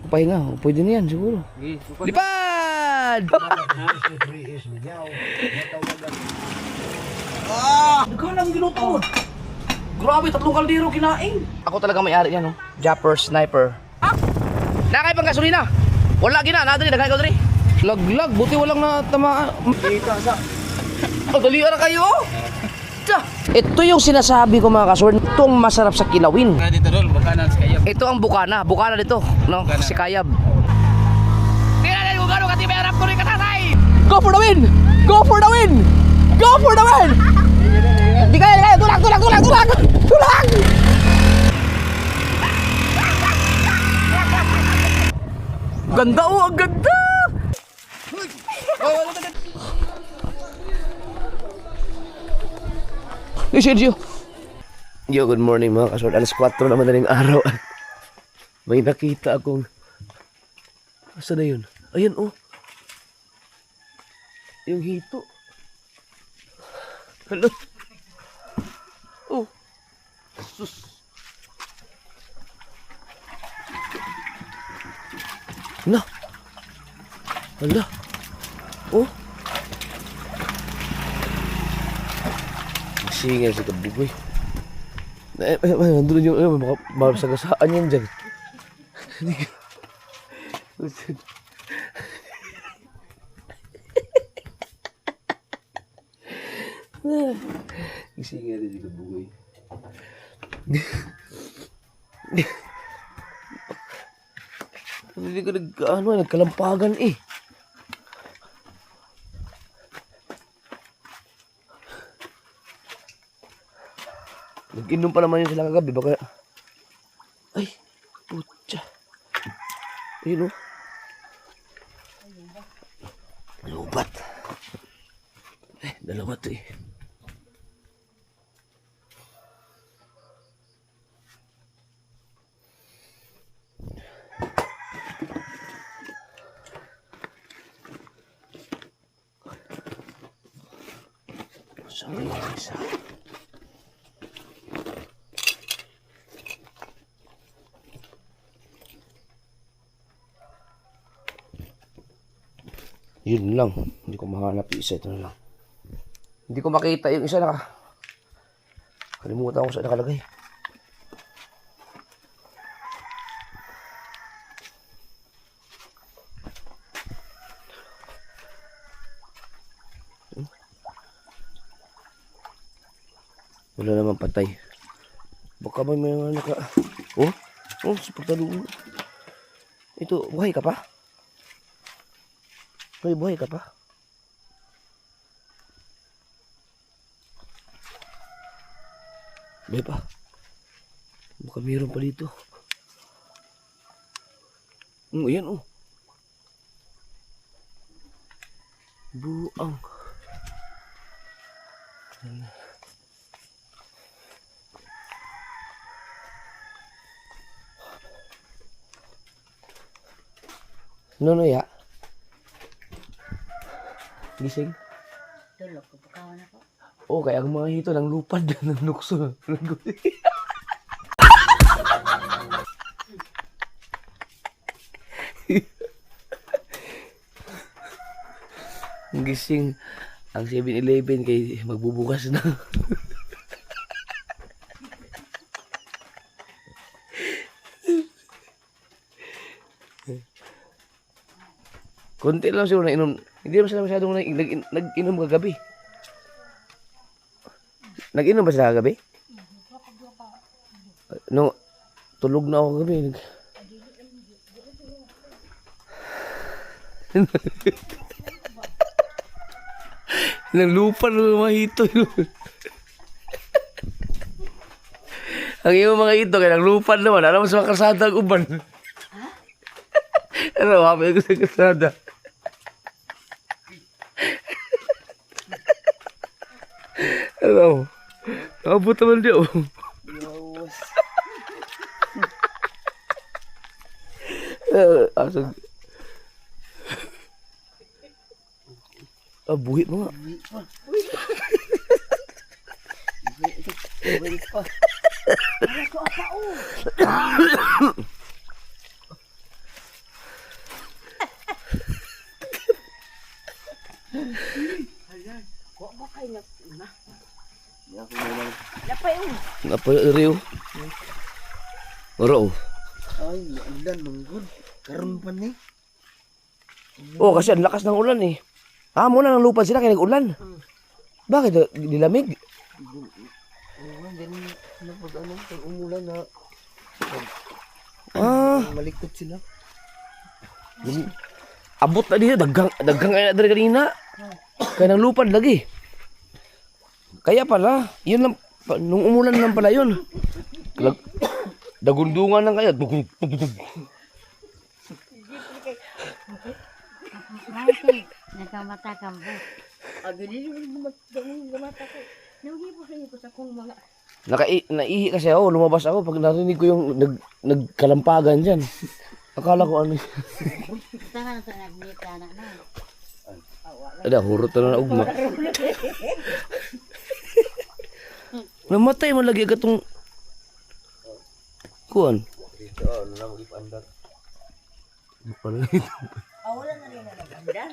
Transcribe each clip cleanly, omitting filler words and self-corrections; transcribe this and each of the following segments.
pahinga. Pwede na yan siguro. Lipad! Nagkalang ginutod. Grabe, 3 kaldero kinain. Ako talaga may-ari niya, no? Japper Sniper. Nakay pang gasolina. Wala gina, nadali daghan ko diri. Laglag, buti walang natamaan. Kita sa. Dalian na kayo. Ito yung sinasabi ko mga kasword. Itong masarap sa kilawin. Dito dol, bakanan sa kayab. Ito ang bukana. Bukana dito. No? Si Kayab. Tingnan natin kung gano'ng katibay harap ko rin katatay. Go for the win! Go for the win! Go for the win! Di kaya! Tulag! Tulag! Ganda oh! Ang ganda! Hey Sergio! Yo, good morning mga kasword. Alas 4 na madaling araw. May nakita akong... Asa na yun? Ayan oh! Yung hito. Hello? Oh! Sus! Na! Hala! Oh! Singal si Kabugoy. Nandun yung masagasaan yan dyan. Singal si Kabugoy. Hindi ko nagkalampagan eh. Nag-inom pa naman yun sila kagabi, baka... Ay, putya. Ayun o. Lubat. Dalawa to eh. Saan yung isa? Yun lang. Hindi ko mahanap yung isa. Ito na lang. Hindi ko makita yung isa na kalimutan ko saan nakalagay. Wala naman patay. Baka may mga naka... Oh? Oh, sa pagtalungan. Ito, buhay ka pa? Buhay ka pa? Buhay pa? Baka mayroon pa dito. Ayan oh. Buang. Nono ya? Gising? Tulog ko, pagkawan ako. Oo, kaya ang mga hito ng lupad ng lukso. Gising ang 7-Eleven kay magbubukas na. Konti lang siguro na inom. Hindi naman sila masyadong nag-inom kagabi. Nag-inom ba sila kagabi? No, tulog na ako kagabi. Nang lupa ng mga hito. Ang iyong mga hito, kaya nang lupa naman. Alam mo sa mga kasada ang uban. Ano, habi ko sa kasada. Ano? Nakabot naman di oh. Asag. Buhit mo nga. Buhit pa. Para ko apa oh. Apa Rio? Oro. Ay, ulan manggod. Karon pa ni. Oh, kasi ang lakas ng ulan eh. Muna nang lupad sila kaya nag-ulan. Bakit? Nilamig? Ganun na pag ano, pag umulan na malikot sila. Abot na dito, dagang kaya na kanina. Kaya nang lupad lagi. Kaya pala, yun lang, nung umulan lang pala yun. Dagundungan lang kaya. Mati, nakamata kang bu. Agili mo mata ko. Nugi po sa ko sa kong mga. Naihi kasi ako, lumabas ako pag narinig ko yung nagkalampagan dyan. Akala ko ano. Tangan sa nagnita na na. Ada, hurot na ugma. Namatay mo lagi agatong kuan. Dito, ano na mag-ipandar. Pala ito. Wala na rin na nagandar.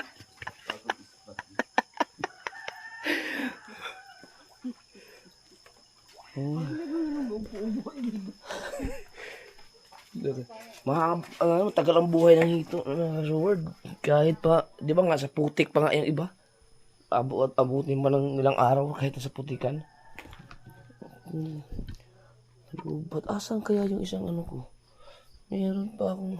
Tagal ang buhay ng hito sa word. Kahit pa, di ba nga sa putik pa nga yung iba. Abutin pa ng ilang araw kahit sa putikan. Ba't asan kaya yung isang ano ko? Meron pa akong...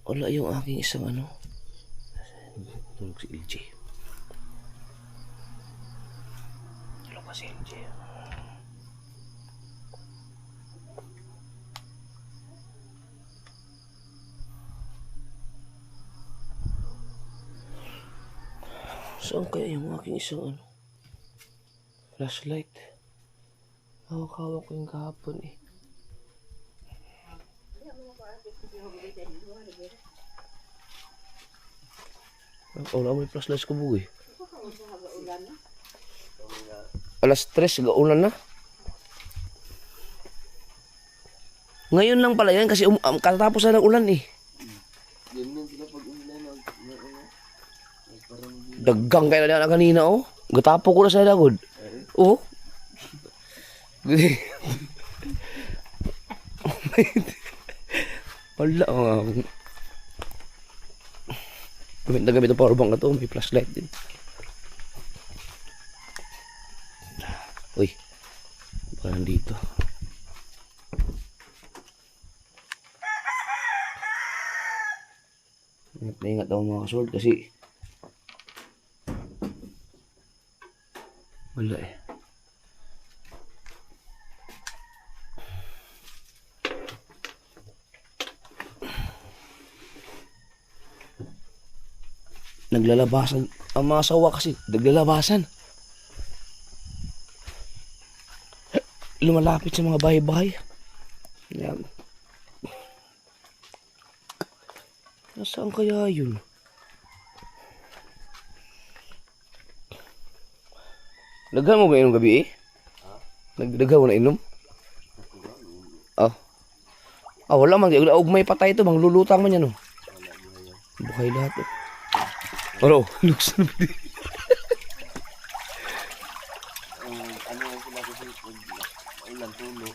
Wala yung aking isang ano. Tulog si LJ. Tulog pa si LJ. Saan kaya yung aking isang ano? Flashlight. Hawak-hawak ko yung kahapon eh. Wala mo yung flashlight ko buhay. Alas 3, gaulan na. Ngayon lang pala yan kasi katapos na ng ulan eh. Dagang kayo na kanina oh. Gatapo ko na sa lagod. Oh. Wala gamit na gamit ang powerbank na to. May flashlight din. Uy. Parang dito. Ingat na ingat ako mga kasword kasi wala eh. Naglalabasan ang mga sawa kasi naglalabasan, lumalapit sa mga bahay-bahay. Yan. Nasaan kaya yun? Naghan mo ba inom gabi eh? Nagdaghan mo na inom? Wala man, ugmay patay ito, bang lulutang man yan oh. Buhay lahat oh. Oro, luksan mo din. Ano sila kasi ulan tulo.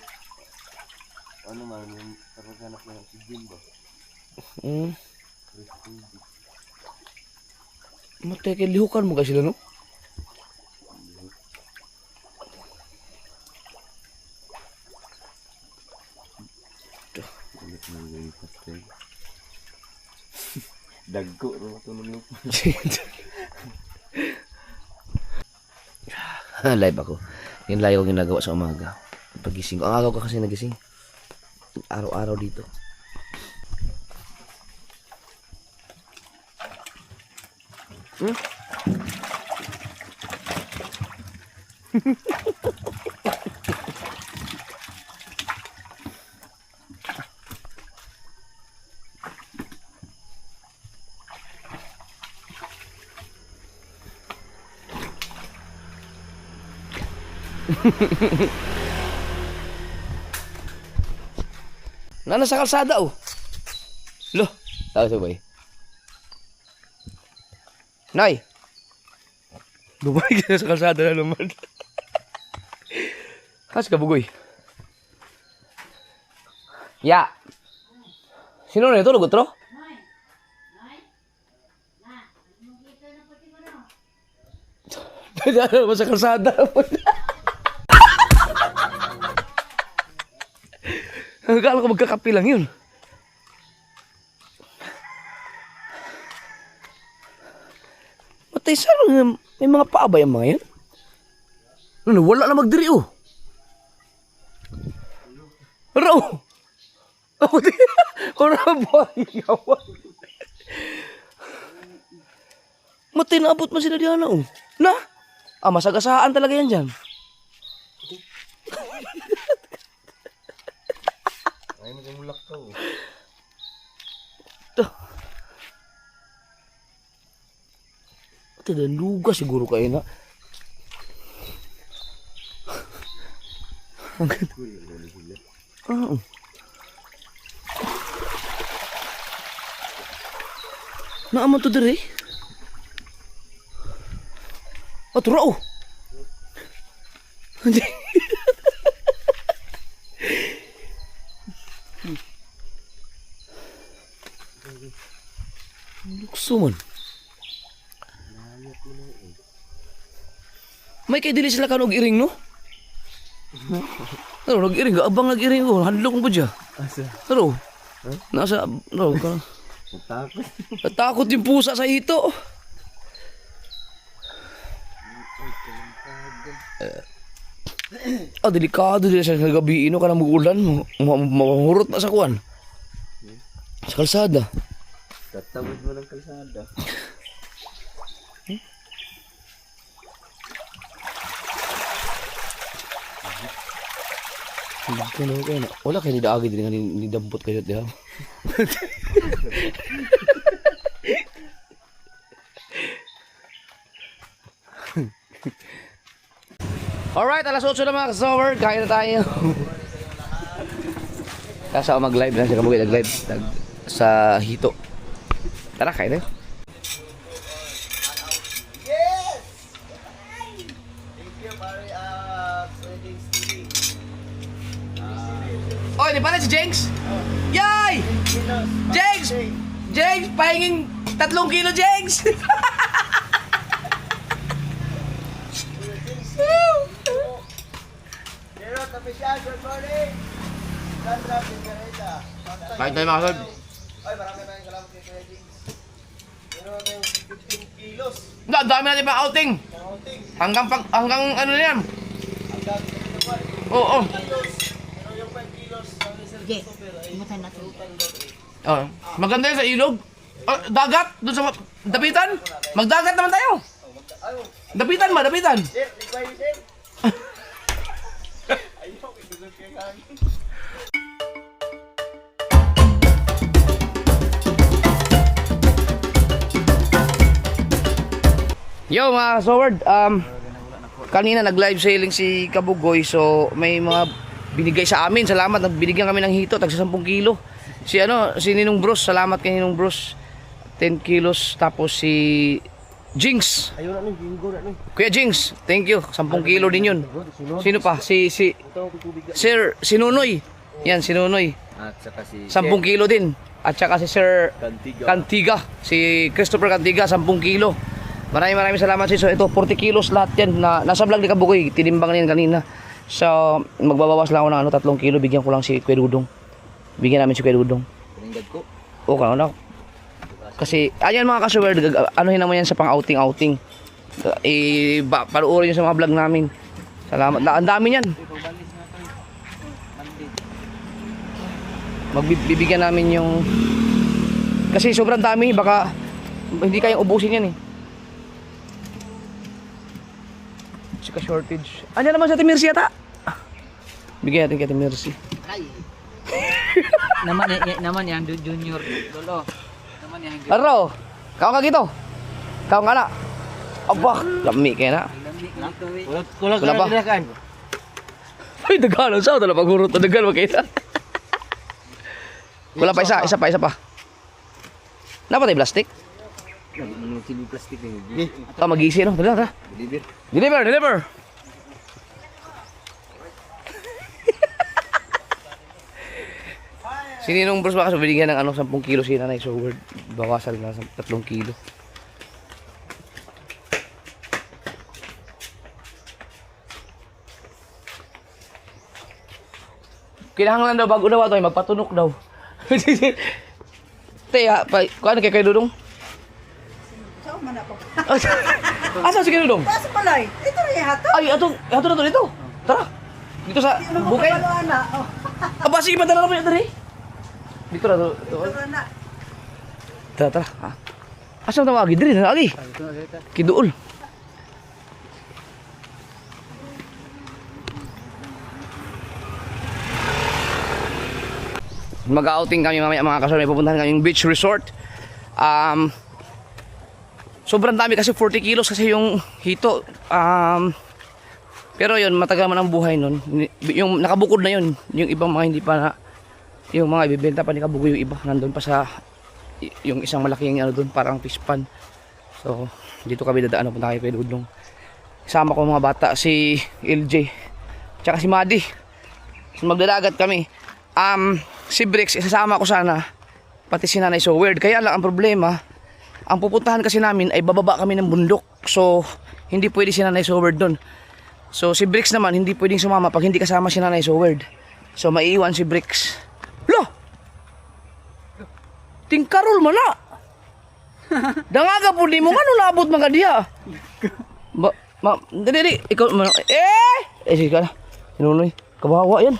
Ano man yung taraganak na si Jimbo. Matay kay lihukan mo kasi sila no? Dagko ro tulog lupa. Live ako. Yung live ko ginagawa sa umaga. Pagising ko. Ang agaw ko kasi nagising. Araw-araw dito. Nasa kalsada oh. Lo, tayo sa bay. Nay. Bumalik ka na sa kalsada na naman. Kas ka bugoy. Ya. Sino na ito? Lugotro? Pwede naman sa kalsada. Akala ko magkakapi lang yun. Matay sa may mga paabay ang mga yan. Ano, wala na magdiri oh. Raw! Ako din. Orang buhay yawan. Matay na abot man sila diyan oh. Na? Masagasaan talaga yan dyan. Ay, nagmulak ka oh. Ito. Ito na luga siguro kayo na. Ang ganda. Oo. Naaman to dire. Tura oh. Hindi. Lukso man. May kay dili sila kanog iring no? Ano nag-iring ka? Abang nag-iring ko. Handlo kong budya. Asa? Ano? Nasa, ano ka? Takot. Natakot yung pusa sa hito. Delikado din siya sa gabi. Ino ka na mag-ulan. Mahurot na sa kuwan. Sa kalsada. Tatawid mo ng kalsada. Wala kayo nidaagi din nga nidampot kayo diha. Alright, alas 8 na mga kasummer. Kain na tayo. Kasa ako mag-live na siya kamugay nag-live sa hito. Tara, kain tayo. Oh, di ba na si Jengs? Yay! Jengs! Jengs, pahinging 3 kilo, Jengs! Kain tayo mga kasal. Ay, marami tayong salamat kay Kuya Jings. Meron tayong 15 kilos. Ang dami natin pa outing. Hanggang ano na yan? Hanggang Oo. kilos. Pero yung 5 kilos ng isang Sige, super ay imutan natin. Oh, maganda yan sa ilog. Dagat, doon sa dapitan. Magdagat naman tayo. Dapitan ba, dapitan. Sir, require sir. Ayaw, idugot kayo kami. Yo mga Sword, kanina nag-live sailing si Kabugoy, so may mga binigay sa amin. Salamat, nagbinigyan kami ng hito, tagsa 10 kilo. Si Ninong Bros, salamat kay Ninong Bros. 10 kilos, tapos si Jinx. Ayun na, bingo na. Kuya Jinx, thank you. 10 kilo din yun. Sino pa? Si Nunoy. Yan, si Nunoy. At saka si 10 kilo din. At saka si Sir Cantiga. Si Christopher Cantiga, 10 kilo. Maraming salamat sis. So ito 40 kilos lahat yan na nasa vlog ni Kabugoy. Tinimbang niyan kanina. So magbabawas lang ako ng 3 kilo. Bigyan ko lang si Kuya Dudong. Bigyan namin si Kuya Dudong. Pininggan ko. Okay na. Kasi ayan mga kasuwer, anuhin naman yan sa pang-outing. Panuorin nyo sa mga vlog namin. Salamat. Ang dami yan. Magbibigyan namin yung... Kasi sobrang dami. Baka hindi kayang ubusin yan eh. Sika shortage. Ano naman sa Ate Mercy yata? Bigyan natin kay Ate Mercy. naman yan, junior. Lolo. Naman yan. Aro, kaon ka gito. Kaon ka na. Aba, lami kaya na. Kulang Wala pa? kan. Uy, dagan. Saan ito na pagurot na dagan? Makita. Wala pa isa pa. Napatay plastic? Sili plastic na yun. Ito, mag-easy, no? Tara. Deliver! Sininong bros baka binigyan ng 10 kilo si nanay. So, bawasan na sa 3 kilo. Kinahanglan daw bago daw ito, magpatunok daw. Teya, kuhaan kay Dudong? Saan man ako? Asa si Dudong? Basta palay. Ito na yato. Ay, ato na to dito. Tara. Dito sa bukay. na. Oh. Aba, sige, padala mo yan tari. Dito na to. Ito na. Tara. Asa na agi? Diri na agi. Kiduol. Mag-outing kami mamaya mga kasal. May pupuntahan kami yung beach resort. Sobrang dami kasi 40 kilos kasi yung hito. Pero yun, matagal man ang buhay nun. Yung nakabukod na yun. Yung ibang mga hindi pa na, yung mga ibibenta pa ni kabugo yung iba. Nandun pa sa, yung isang malaking ano dun, parang fish pan. So, dito kami dadaan. Punta kayo kay Dudong. Kasama ko mga bata, si LJ. Tsaka si Madi. So, magdadagat kami. Si Brix, isasama ko sana. Pati si Nanay So Weird. Kaya lang ang problema, ang pupuntahan kasi namin ay bababa kami ng bundok. So, hindi pwede si Nanay So Weird doon. So, si Brix naman, hindi pwedeng sumama pag hindi kasama si Nanay So Weird. So, maiiwan si Brix. Lo! Tingkarol man na! Dangaga po di mo nga nung naabot mga diya. Dali, ikaw, sige ka na. Sinunoy, kawawa yan.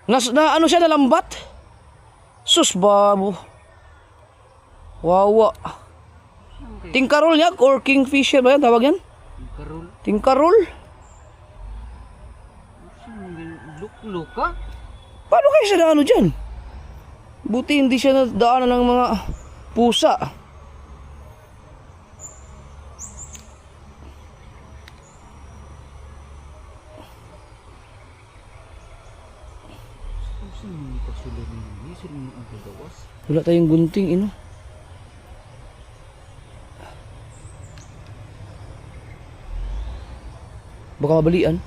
Na ano siya, nalambat? Sus, babo. Wawa. Tingkarol niya or kingfisher ba yan? Tawag yan? Tingkarol? Luka? Paano kayo siya na ano dyan? Buti hindi siya nadaanan ng mga pusa. Wala tayong gunting, ino. Baka mabalian.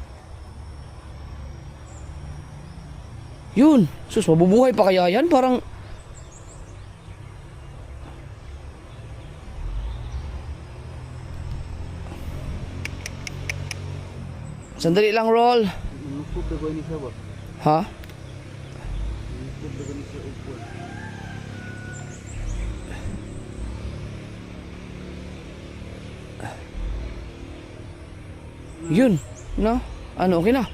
Yun. Sus, mabubuhay pa kaya yan? Parang... Sandali lang, roll. Ha? Yun. No? Ano, okay na.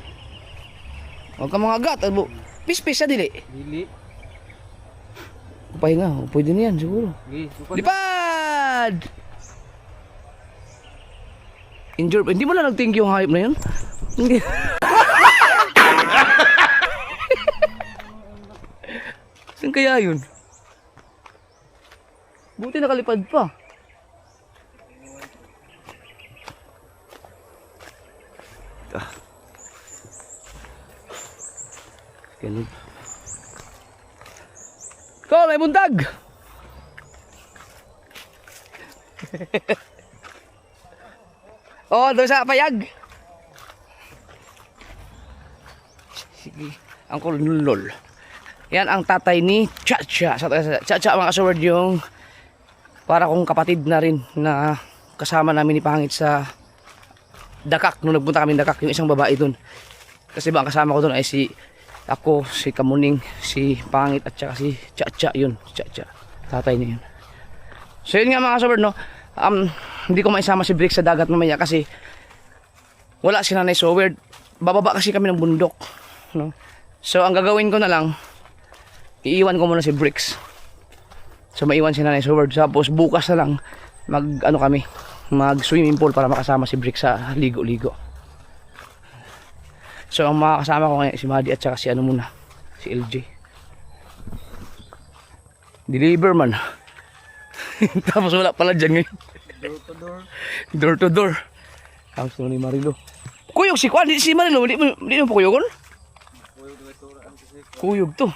Huwag ka mga agat. Pis-pis sa dili. Dili. Pahinga. Pwede na yan siguro. Lipad! Injured. Hindi mo na nag-thank yung hype na yun? Hindi. Saan kaya yun? Buti nakalipad pa. Ganun. Ko, may buntag! Oh, doon sa payag. Sige, ang kulunlol. Yan ang tatay ni Chacha. Chacha mga kasaward yung para kong kapatid na rin na kasama namin ni Pangit sa Dakak. Nung nagpunta kami Dakak, yung isang babae doon. Kasi ba ang kasama ko doon ay si ako, si Kamuning, si Pangit at saka si Chacha yun. Chacha, tatay niya yun. So yun nga mga kasaward, no? Hindi ko maisama si Brix sa dagat mamaya kasi wala si Nanay So Weird. Bababa kasi kami ng bundok, no? So ang gagawin ko na lang, iiwan ko muna si Brix. So maiwan si Nanay So Weird. Tapos bukas na lang mag swimming pool para makasama si Brix sa ligo-ligo. So ang mga kasama ko ngayon si Madi at saka si ano muna, si LJ. Deliver man. Tapos wala pala dyan ngayon. Door to door. Tapos ni Marilo. Kuyog si Kwan, di si Marilo, di mo pa kuyogon? Kuyog to.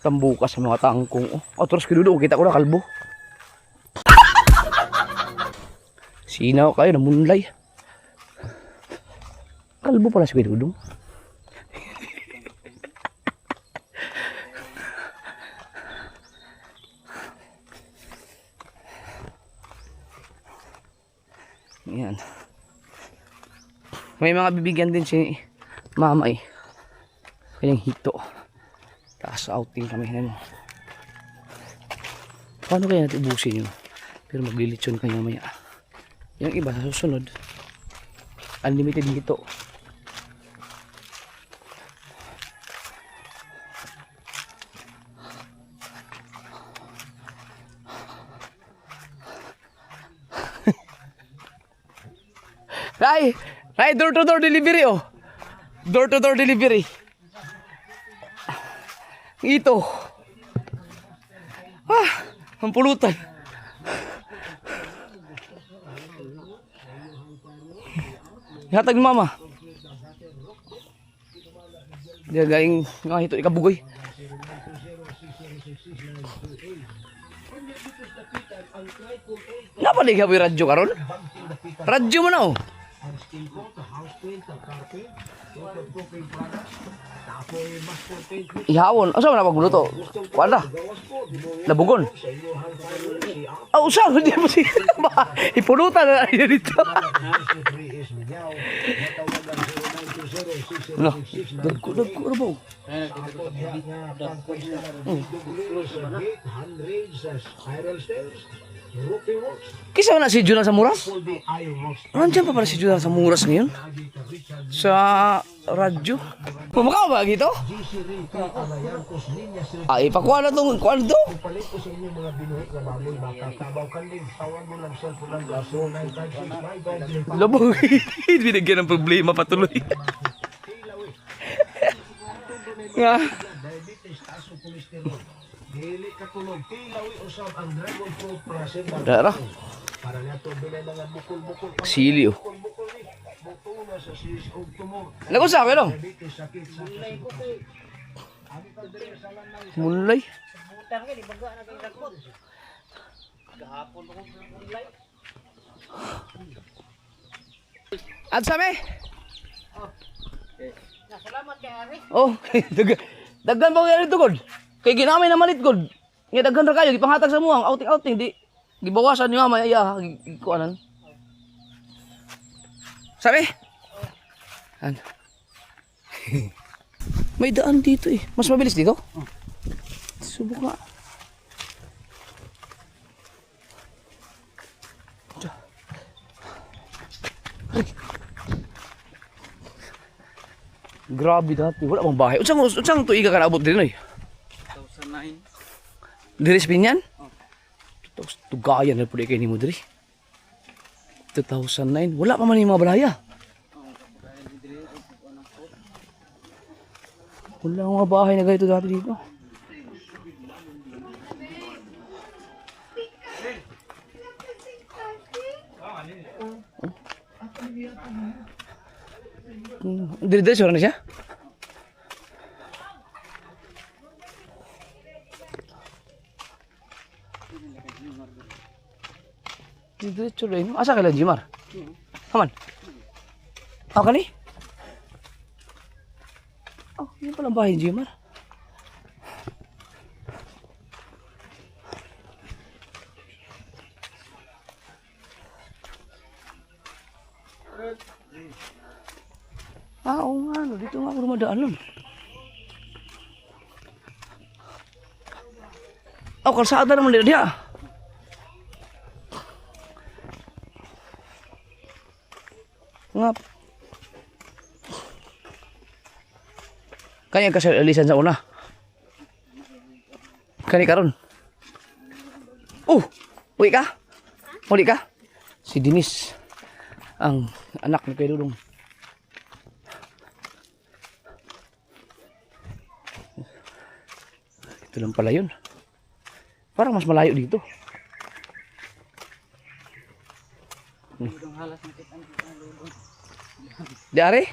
Tambukas sa mga tangkong. Atras ko doon, kita ko na kalbo. Sinaw kayo, namunlay. Kalbo pala si Dudong. Yan. May mga bibigyan din si mama eh. Kanyang hito. Taas outing kami na. Paano kaya natin ubusin yun? Pero maglilitsyon kayo maya. Yung iba sa susunod. Unlimited hito. Ray, door to door delivery oh. Door to door delivery. Ito. Ang pulutan. Hatag mama. Dia gaing nga ito ikabugoy. Napali ka radyo karon? Radyo mo na oh. Ihawon. Asa man pagluto? Wala. Nabugon. Usa di mo si. Ipulutan na dito. No. Dagko ba? Kisa na si Juna sa Muras? Nandiyan pa pala si Juna sa Muras ngayon? Sa radyo? Pumakaw ba dito? Ay, pakuha na itong kuwan ito. Labog. Binigyan ng problema patuloy. Nga. Dili katulog tilawi usab ang dragon fruit process Dara. para nato bilay mga bukol-bukol Silyo. bukol ni buto na sa sis og tumor Nagusa ka no? diabetes sakit sa Mulay. At sami? Salamat kay Ari. Oh, daggan ba kaya ito god? Kay ginamay na malit god. Nga daggan ra kayo gipanghatag sa muang outing di gibawasan ni mama iya kuanan. Sabi? An. May daan dito eh. Mas mabilis dito? Subok nga. Grabe dati. Wala bang bahay. Unsang tuiga ka naabot din eh? 2009. Diri sa Pinyan? Tapos tugayan na po di kayo ni mo diri. 2009. Wala pa man yung mga balaya. Wala mga bahay na ganito dati dito. Diri-diri suara na siya? Diri-diri suara ini. Asa kailan Jimar? Aman? Ako ni? Oh, yun palang bahay ni Jimar. Oo nga, no. Dito nga ako rumadaan nun. Oh, kalsada naman dito diya. Ngap. Kanya kasi alisan sa una. Kani karon. Uwi ka? Uli ka? Si Dinis. Ang anak ni Kuya Dudong. Ito lang pala yun. Parang mas malayo dito. Di are?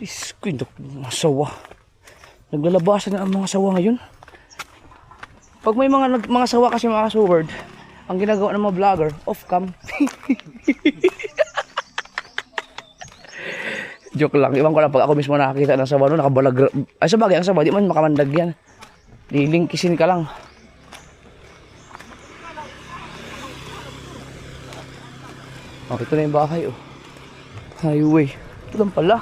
Iskuin dok, mga sawa. Naglalabasan na ang mga sawa ngayon. Pag may mga sawa kasi mga kasuward, ang ginagawa ng mga vlogger, off-cam. Joke lang, iwan ko lang pag ako mismo nakakita ng sawa no, nakabalag. Ay sabagay, ang sawa, di man makamandag yan. Lilingkisin ka lang. Oh, ito na yung bahay oh. Highway. Ito lang pala.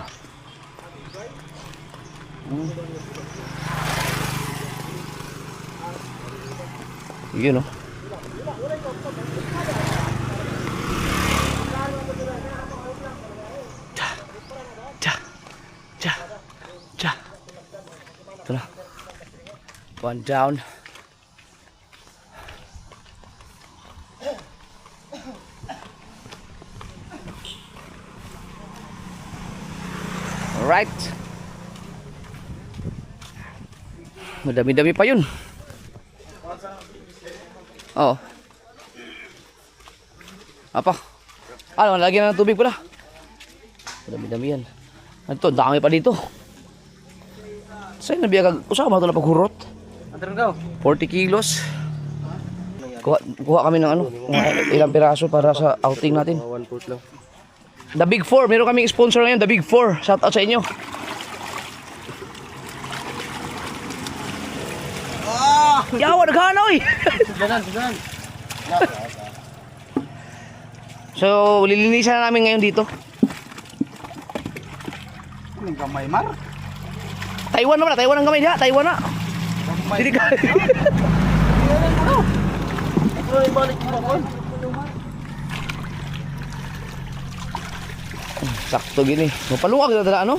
Yun oh. Ja. Ito na. One down. Alright. Madami-dami pa yun. Oo. Apa? Ano, lagyan na ng tubig pala. Madami-dami yan. Ito, dami pa dito. Sa'yo nabiyag, usama ito na paghurot. 40 kilos. Kuha kami ng ano, ilang piraso para sa outing natin. 1/4 lang. The Big 4, meron kaming sponsor ngayon, The Big 4. Shout out sa inyo. Yawa, naghana oy. Siganan. So, lilinisan na namin ngayon dito. Ang gamay mar. Taiwan naman, Taiwan ang gamay niya, Taiwan na. Hindi ka. Sakto gini. Mapalungag kita tala ano?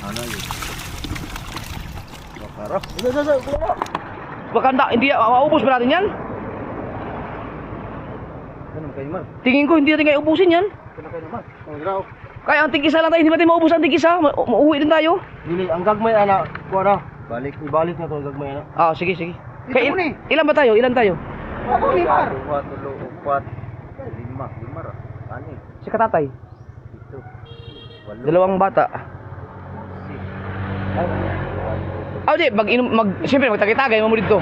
Ano yun? Makara. Baka hindi maubos ba natin yan? Ano kayo man? Tingin ko hindi natin kayo ubusin yan. Ano kayo naman? Ang graw. Kaya ang tigisa lang tayo, hindi natin maubos ang tigisa. Mauwi din tayo. Dili, ang gagmay ana. Kuha na. Ibalik na to ang gagmay ana. Ah, sige. Kaya ilan ba tayo? Ilan tayo? Ako ni Mar. 4, 5, 5 ra. Ani. Si katatay. Ito. 8. Dalawang bata. Ah, di, siyempre magtagay-tagay mo dito.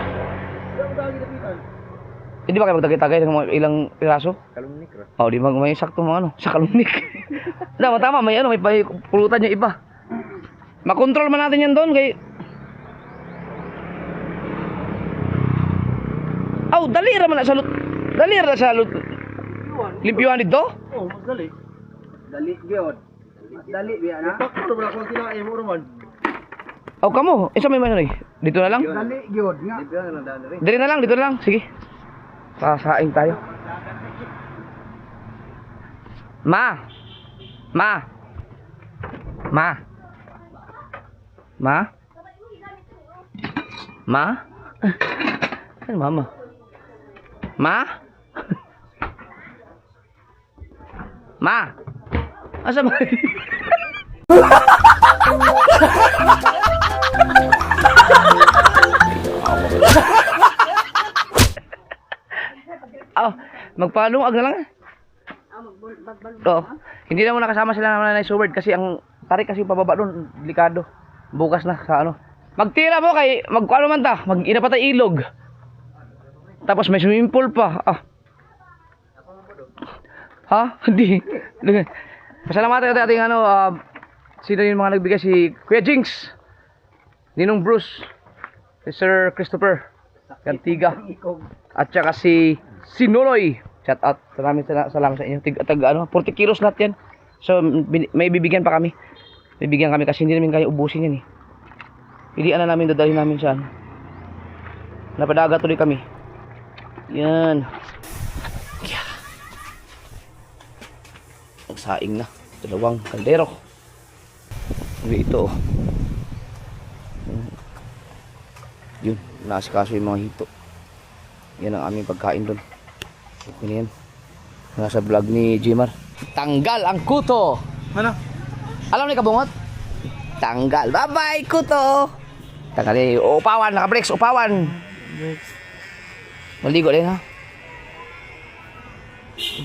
Hindi ba kayo magtagay-tagay ng mga ilang piraso? Kalumnik ra. Oh, di ba may sakto mga ano, sa kalumnik. Tama, may pulutan yung iba. Makontrol man natin yan doon kay dali ra man na salot. Dali ra sa salot. Limpyuhan dito? Oh, magdali. Dali gyud. Dali biya na. Pakto ba ko kinaay mo man. Kamo, isa may ano eh. Dito na lang? Dali gyud nga. Dili na dali rin. Dito na lang. Sige. Sasaing tayo. Ma. Ano mama? Ma? Asa ba? Magpalungag na lang. Hindi na mo nakasama sila ng Nanay Seward kasi ang tarik kasi pababa doon, delikado. Bukas na sa ano. Magtira mo kay magkuano man ta, mag-ina pa tayo ilog. Tapos may swimming pool pa. Ha? Hindi. Pasalamatan natin ating sino yung mga nagbigay, si Kuya Jinx, Ninong Bruce, si Sir Christopher Cantiga, at saka si Nonoy. Shout out. Salamat sa inyo. 40 kilos lahat yan. So may bibigyan pa kami. Bibigyan kami kasi hindi namin kaya ubusin yan eh. Pilihan na namin, dadalhin namin siya. Napadaga tuloy kami. Yan. Yeah. Nagsaing na. 2 kaldero. Ito. Yun. Nasikaso yung mga hito. Yan ang aming pagkain doon. Okay na yan. Nasa vlog ni Jimar. Tanggal ang kuto. Ano? Alam ni kabungot? Tanggal. Bye-bye kuto. Tanggal. Upawan. Naka-breaks. Upawan. Maligo din ha.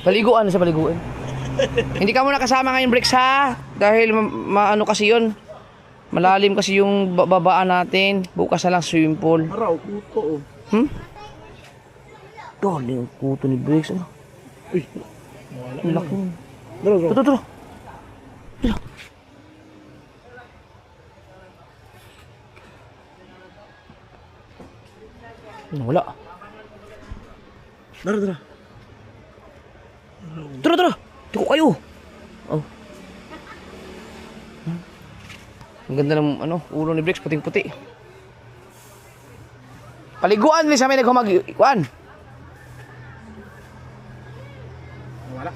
Paliguan sa paliguan. Hindi ka muna kasama ngayon, Bricks, ha? Dahil maano kasi yun. Malalim kasi yung babaan natin. Bukas na lang swimming pool. Araw, kuto. Dali yung kuto ni Bricks. Ano? Uy. Ang laki. Dalo, dalo. Tara. Wala. Dalo, dalo. Tara. Tiko kayo. Oh. Ang ganda ng ulo ni Bricks, puting-puti. Paliguan ni sa may naghumag-ikuan. Wala.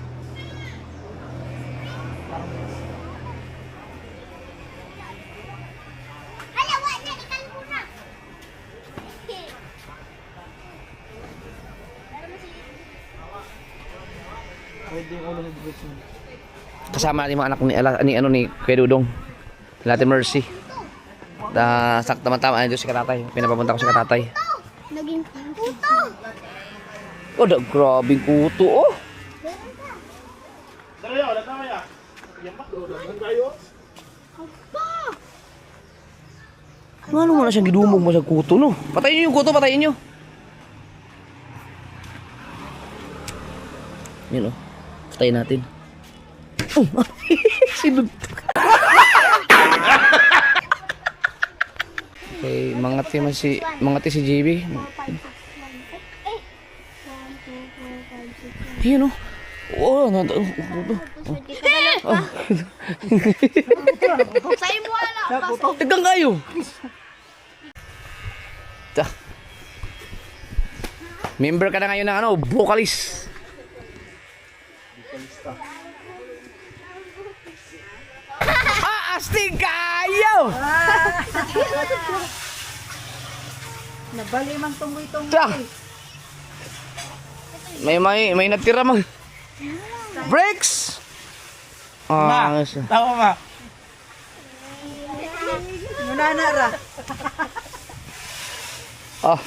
Kasama natin mga anak ni Kuya Dudong. Natin Mercy. Sakto tama si Katatay. Pinapapunta ko si Katatay. Naging puto. Oh, grabing kuto oh. Dalo, wala tama ya. Yan pa, dagan kayo. Ano mo na siyang gidumog mo sa kuto no? Patayin niyo yung kuto, patayin niyo. Yun oh. Patayin natin. Sinuntok. Okay, mangati si JB. Yun oh. Oh, Sa'yo mo ala. Tegang kayo. Member ka na ngayon ng vocalist. Astig kayo! Nabali mang tunggoy-tunggoy. May natira mag breaks. Ah, Tama ma. Munana ra. oh.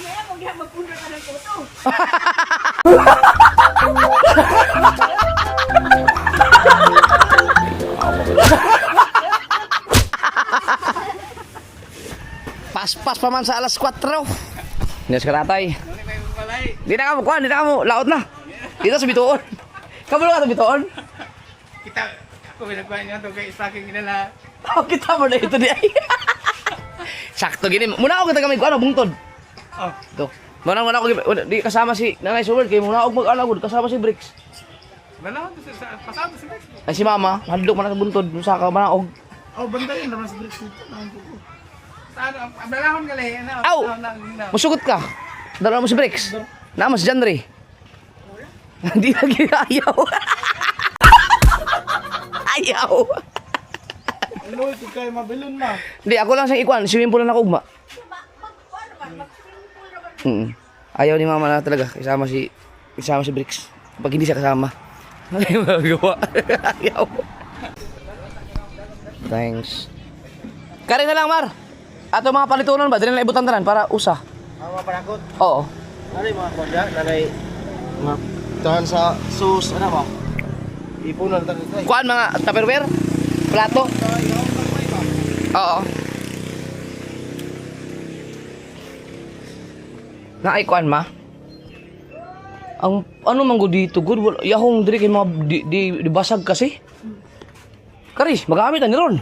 Pas pa man sa alas 4. Yes, Katatay. Di na ka mo, laot na. Dito sa bituon. Kamu ka sa bituon? Kita, ako pinagkuhan niya ito kay Isaking inala. Oh, kita mo na ito di ay. Sakto gini. Muna ako kita gamay ko bungtod. Oh. Ito. Muna ako di kasama si Nanay Summer kay muna ako mag-alagod kasama si Bricks. Balahon to sa pasado sa Bricks. Ay si Mama, handog man sa buntod, saka manaog. Oh, banda yun naman sa Bricks dito. Saan, balahon ka lang. Aw! Musugot ka. Dala mo si Bricks. Naman si Janry. Hindi lagi ayaw. Ayaw. Ano, ito kayo mabilon ma. Hindi, ako lang siyang ikuan. Swimming pool na ako, ugma. Ayaw ni Mama na talaga. Isama si Bricks. Pag hindi siya kasama. Ayaw magagawa. Ayaw. Thanks. Kari na lang, Mar. Ato mga palitunan ba? Dili na ibutan tanan para usa. Mga panakot. Oo. Ano yung mga kondya? Nanay, mga tahan sa sus, ano ba? Ipunan tayo ito. Kuan mga tupperware? Plato? Oo. Naay kuan ma? Ang ano man go dito good wala yahong diri kay mga di basag kasi. Kari, magamit ani ron.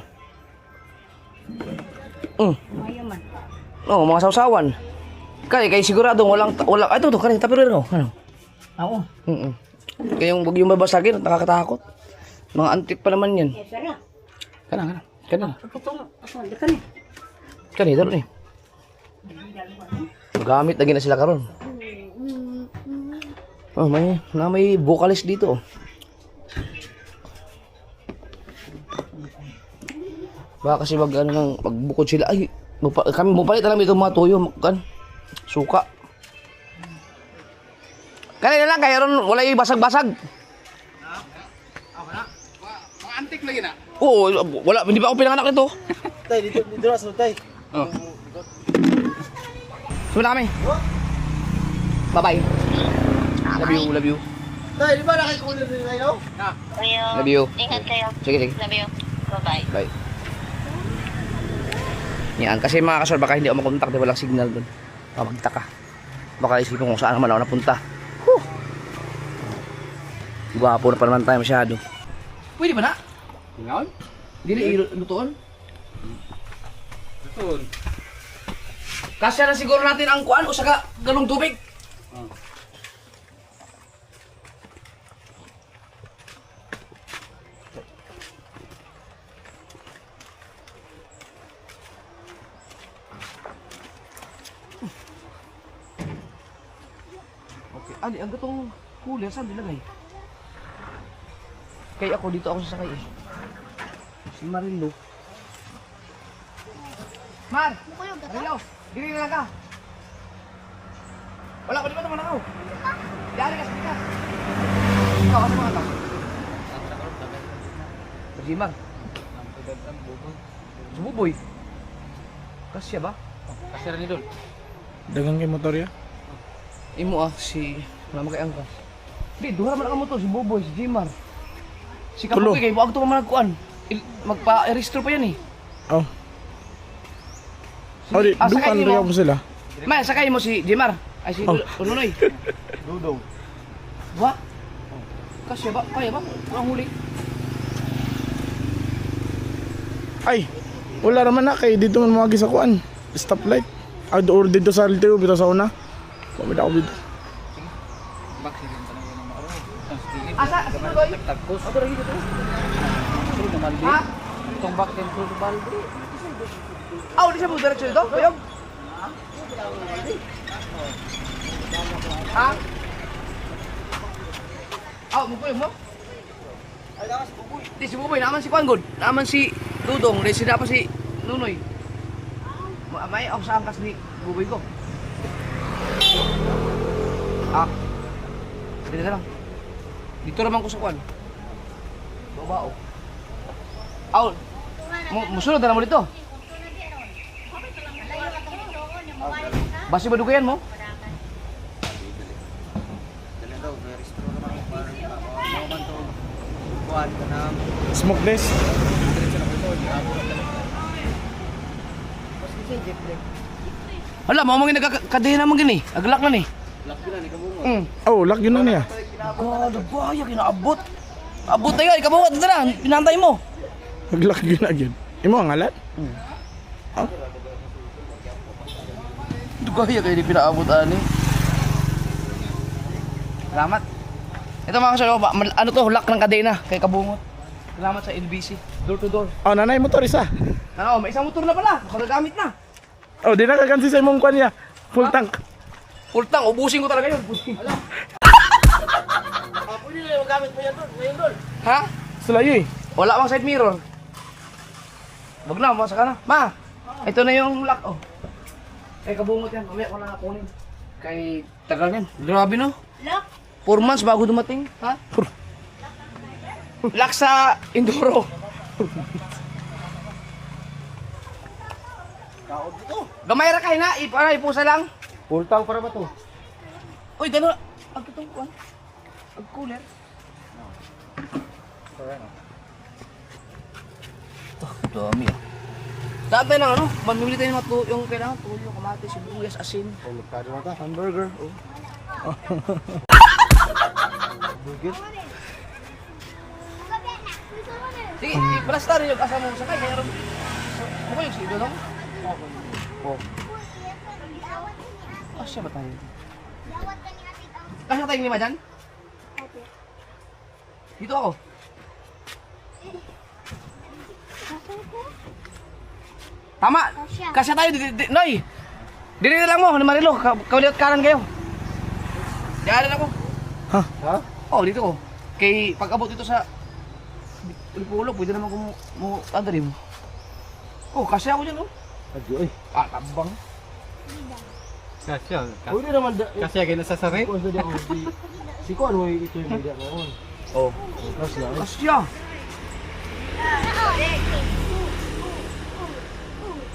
Ayaw man. Oh, mga sausawan. Kay sigurado wala ito kani tupperware ko. Ano? Oo. Kaya yung babasagin nakakatakot. Mga antik pa naman yan. Sarap. Kana. Kani. Dalo ni. Magamit lagi na sila karon. Oh, may vocalist dito. Baka kasi magbukod sila. Ay, kami mupalit alam ito mga tuyo, kan. Suka. Kanina lang kaya ron wala yung basag-basag. Mga antik lagi na. Oo, wala hindi pa ako pinanganak nito. Tay, dito na sa tay. Sumula kami. Bye-bye. Love you, love you. Tay, di ba nakikulit rin kayo? Kuya, Love you. ingat kayo. Sige, sige. Love you. Bye-bye. Bye. Yan, kasi mga kasor, baka hindi ako makontak dahil walang signal doon. Magtaka. Baka isipin kung saan naman ako napunta. Whew! Gwapo na pa naman tayo masyado. Pwede ba na? Ngayon? Dili lutuon? Lutuon. Kasya na siguro natin ang kuan o saka galong tubig. Okay, ali ang gatong cooler saan nilagay? Kaya ako dito ako sasakay eh. Si Marilo. Mar! Marilo! Dili na lang ka! Wala ko di ba naman ako? Yari ka sa kita! Ikaw ano mga ka? Pag-Jimar? Sumuboy? Kasya ba? Kasi rin doon. Dagang kay motor ya? Imo si... Wala magkayang ka. Di, duha naman ang motor, si Boboy, si Jimar. Si Tulo. Kapoy kayo, huwag ito mamanagkuan. Magpa-restro pa yan eh. Oh. Oh, di, sakay dukan mo. rin mo sila. May, sakay mo si Jimar. Ay, si Oh. Ununoy. Dudong. Ba? Kasya ba? Kaya ba? Walang huli. Ay, wala naman na kay dito man mawagi sa kuan. Stoplight. Ah, or dito sa LTO, bito sa una. Pamida ako dito. Asa? Asa mo, Boy? Tagpos. Ato rin dito. Sino naman di? Ha? Itong back and full balde. Aw, di siya mo diretso dito? Bayog? Ha? Aw, mukuyog mo? Di si Buboy, naman si Kuanggod. Naman si Dudong. Di sila pa si Nunoy. May ako sa angkas ni Buboy ko. Ah. Dito na lang. Dito naman ko sa Kuan. Babao. Aw, musunod na mo dito. Basi ba dugayan mo? Dala daw, may restro naman ako para maman to. Kuhan ka na. Smoke this. Hala, mo mong nagkakadihin naman gini. Aglak na ni. Lock yun na, ni kabungo. Oh, lock yun na niya. God, baya kinaabot. Abot tayo, ikabungat na na. Pinantay mo. Nag-lock yun na yun. Imo ang alat? Dugaya kayo di pinaabot ani. Salamat. Ito mga kasalaw, ano to, lock ng kadena kay kabungot. Salamat sa LBC. Door to door. Oh, nanay motor isa. Ano, may isang motor na pala. Magagamit na. Oh, di nakagansi sa imong kuan niya. Full tank. Full tank, ubusin ko talaga yun. Ubusin. Pwede na yung gamit mo yan doon, ngayon doon. Ha? Sulayo eh. Wala bang side mirror? Wag na, masa ka na. Ma, ito na yung lock, oh. Kay kabungot yan, mamaya ko na kunin. Kay tagal yan. Grabe no? Look, 4 months bago dumating, ha? Lock sa Enduro. Kaod dito. Gamay ra kay na, para ipusa lang. Full tank para ba to? Uy, gano'n. Ang tutong kuwan. Ang cooler. Dami ah. Daan tayo ng ano, mamimili tayo ng mga yung kailangan, tuyo, kamatis, sibuyas, asin. Magkado na ka. Hamburger, oh. Sige, i-plastar yung asa mo sakay. Mayroon. Ano ba yung sido lang? Oo. Asya ba tayo? Kasya tayong lima dyan? Dito ako. Tama! Kasya tayo, Noy! Dili na lang mo, ni Marilo, kawaliot kanan kayo. Diyan ako. Ha? Ha? Oh, dito ko. Kay pag-abot dito sa Pulo, pwede naman kung mo tadari mo. Oh, kasi ako dyan, oh. Adyo, ay. Ah, tabang. Kasya. Pwede naman da. Kasya kayo nasasari? Kung sa diyan, si Kuhan mo ito yung media ngayon. Oh. Kasya. Kasya.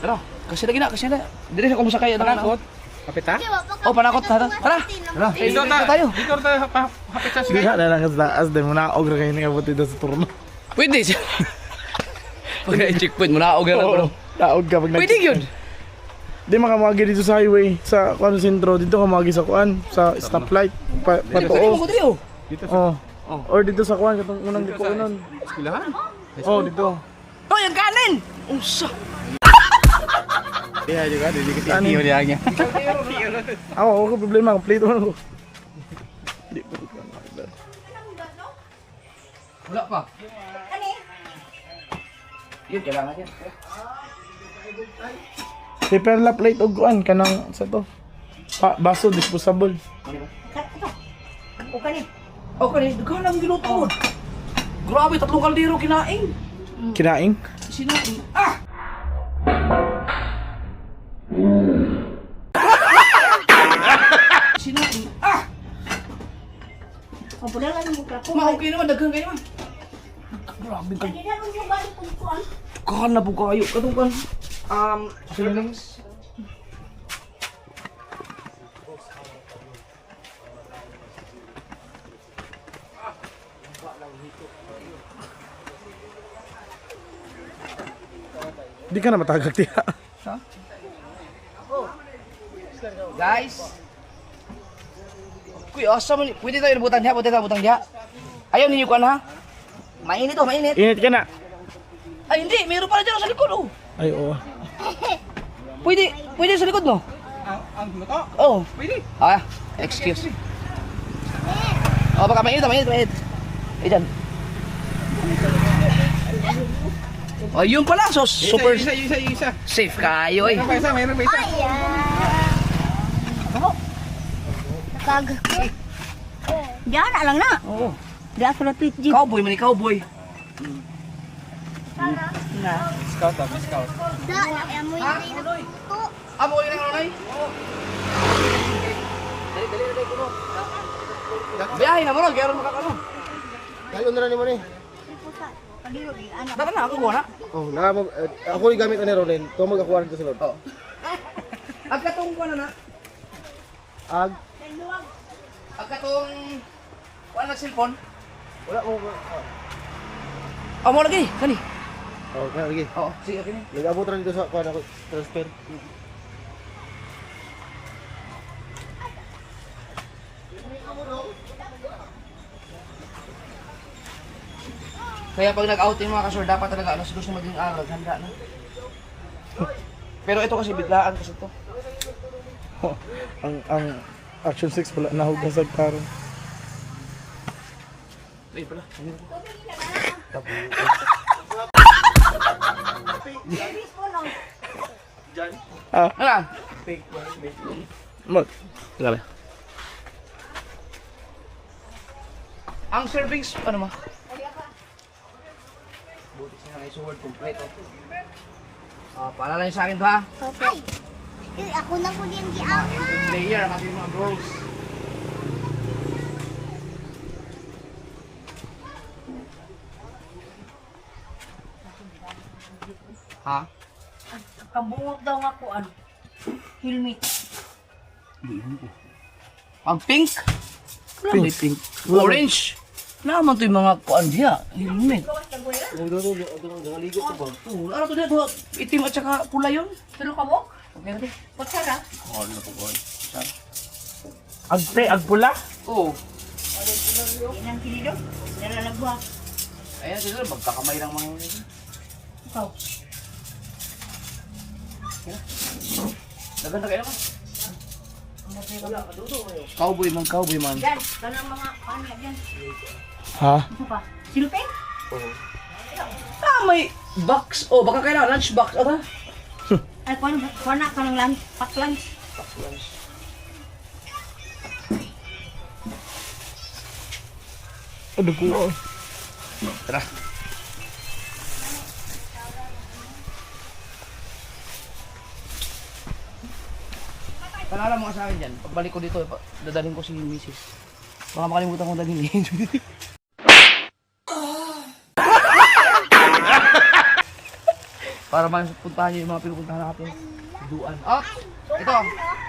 Tara, kasi lagi na, kasi na. Dili sa kung sakay. Takot. Kapit ha? Oh, panakot tara. Tara. Dito tayo. Dito tayo hapit sa Di sky. ka na lang sa taas din mo na og ra kayo nga buti sa turno. Pwede. Pag checkpoint mo na og na Oo. Daog ka pag Pwede yun. Di makamagi dito sa highway sa kuan sentro dito ka magi sa kuan sa stoplight Pwede mo patoo. ko dito. Dito sa Oh. Or dito sa kuan katong unang dito dito sa unon. eskwelahan. Oh, dito. Oh, yung kanin. Unsa? Iya juga dili kasi Ano? iyo dia nya. Ako ko problema complete man ko. Wala pa. Yun, kailangan yan. Paper lap plate og kuan kanang sa to. Baso disposable. O kani. Oh, kani, dughan lang giluto. Grabe, 3 kaldero kinain. Kinaing. Sinain. Ah! Sinain. Ah! O pula lang mo ka ko. Okay naman, daghang kayo man. Grabe ka. Hindi na mo balik kung kuan. Kahan na po kayo. Katong kan. Feelings. Di ka na matagag tiya. Guys. Kuy, asa man. Pwede tayo butang diha, pwede tayo butang diha. Ayaw ninyo kan ha? Mainit oh, mainit. Init ka na. Ay hindi, mayroon pala dyan sa likod oh. Ay oo. Pwede sa likod no? Ang luto. Oh. Pwede. Ah, excuse. Oh, baka mainit, mainit. Eh dyan. Oh, yun pala, so super Isa. safe kayo eh. Mayroon pa isa. Kag. Diyan na lang na. Oo. Diyan sa lapit jeep. Cowboy man, cowboy. Scout ah, scout. Da, amoy Unoy. Amo ko yung nanay? Oo. Dali, kuno. Biyahe na mo ron, kaya ron makakano. Kayo na ni mo ni. Dapat na, ako kuha na. Oh, na ako ni gamit ani Ronin. Tumag ako dito sa loob. Oo. Agkatong kuha na na. Ag Agkatong kuha na cellphone. wala mo. Amo lagi, kani. Oh, kaya lagi. Oo, sige, okay. Nag-abot ra dito sa kuan ako transfer. Kaya pag nag-out yung mga kasur, dapat talaga alas 2 na maging araw, handa na. Pero ito kasi biglaan kasi to. Ang Action 6 pala nahugasag karon. Ay pala. Ano? Mag. Grabe. Ang servings, ano ma? Buti siya na sword kompleto. Paalala niyo sa akin to ha. Ay. Ako na po din giaw. Player, kasi mga bros. Ha? Kabungog daw nga ko an. Helmet. Ang pink? Wala may pink. Orange. Naman to yung mga kuan diya. Helmet. Naligo ko ba? Oh, ano to dito? Itim at saka pula yun. Pero kabok? Okay na to. Patsara. Agpula. Oo. Inang kinido. Nalalagwa. Ayan sila, magkakamay lang mga yun. Ikaw. Naganda kayo naman. Cowboy man. Yan. Kanang mga panig yan. Ha? Ano pa? Silupin? May box. Oh, baka kailangan lunch box. Ata? Ay, kuha na ka ng lunch. Pack lunch. Ano ko? Tara. Paalala mo ka sa akin dyan. Pagbalik ko dito, dadalhin ko si Mrs. Baka makalimutan kong dalhin eh. Para mapuntahan niyo yung mga pinupuntahan natin. Duan. Up! Ito,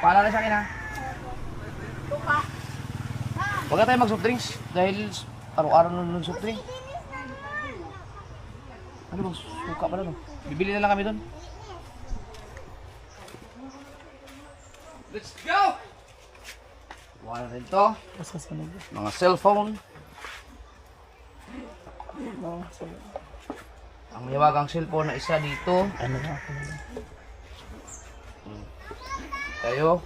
paalala sa akin ha. Huwag na tayo mag-soft drinks dahil araw-araw na ng soft drink. Ano ba? Suka pala no? Bibili na lang kami doon. Let's go! Wala rin to. Mga cellphone. Ang mahiwagang cellphone na isa dito. Ano ba? Tayo.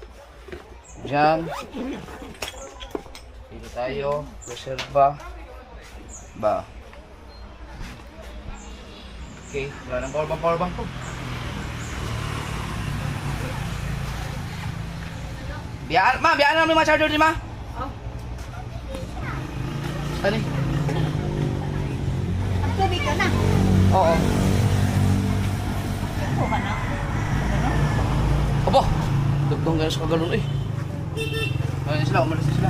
Diyan. Dito tayo. Reserva. Ba. Okay. Wala ng powerbank ko. Biyaan namin yung mga charger di ma? Ano eh? Ang tubig ka na. Oo. Ito ka na. Aba! Dugtong gano'n sa kagalon eh. Ayun sila, umalis na sila.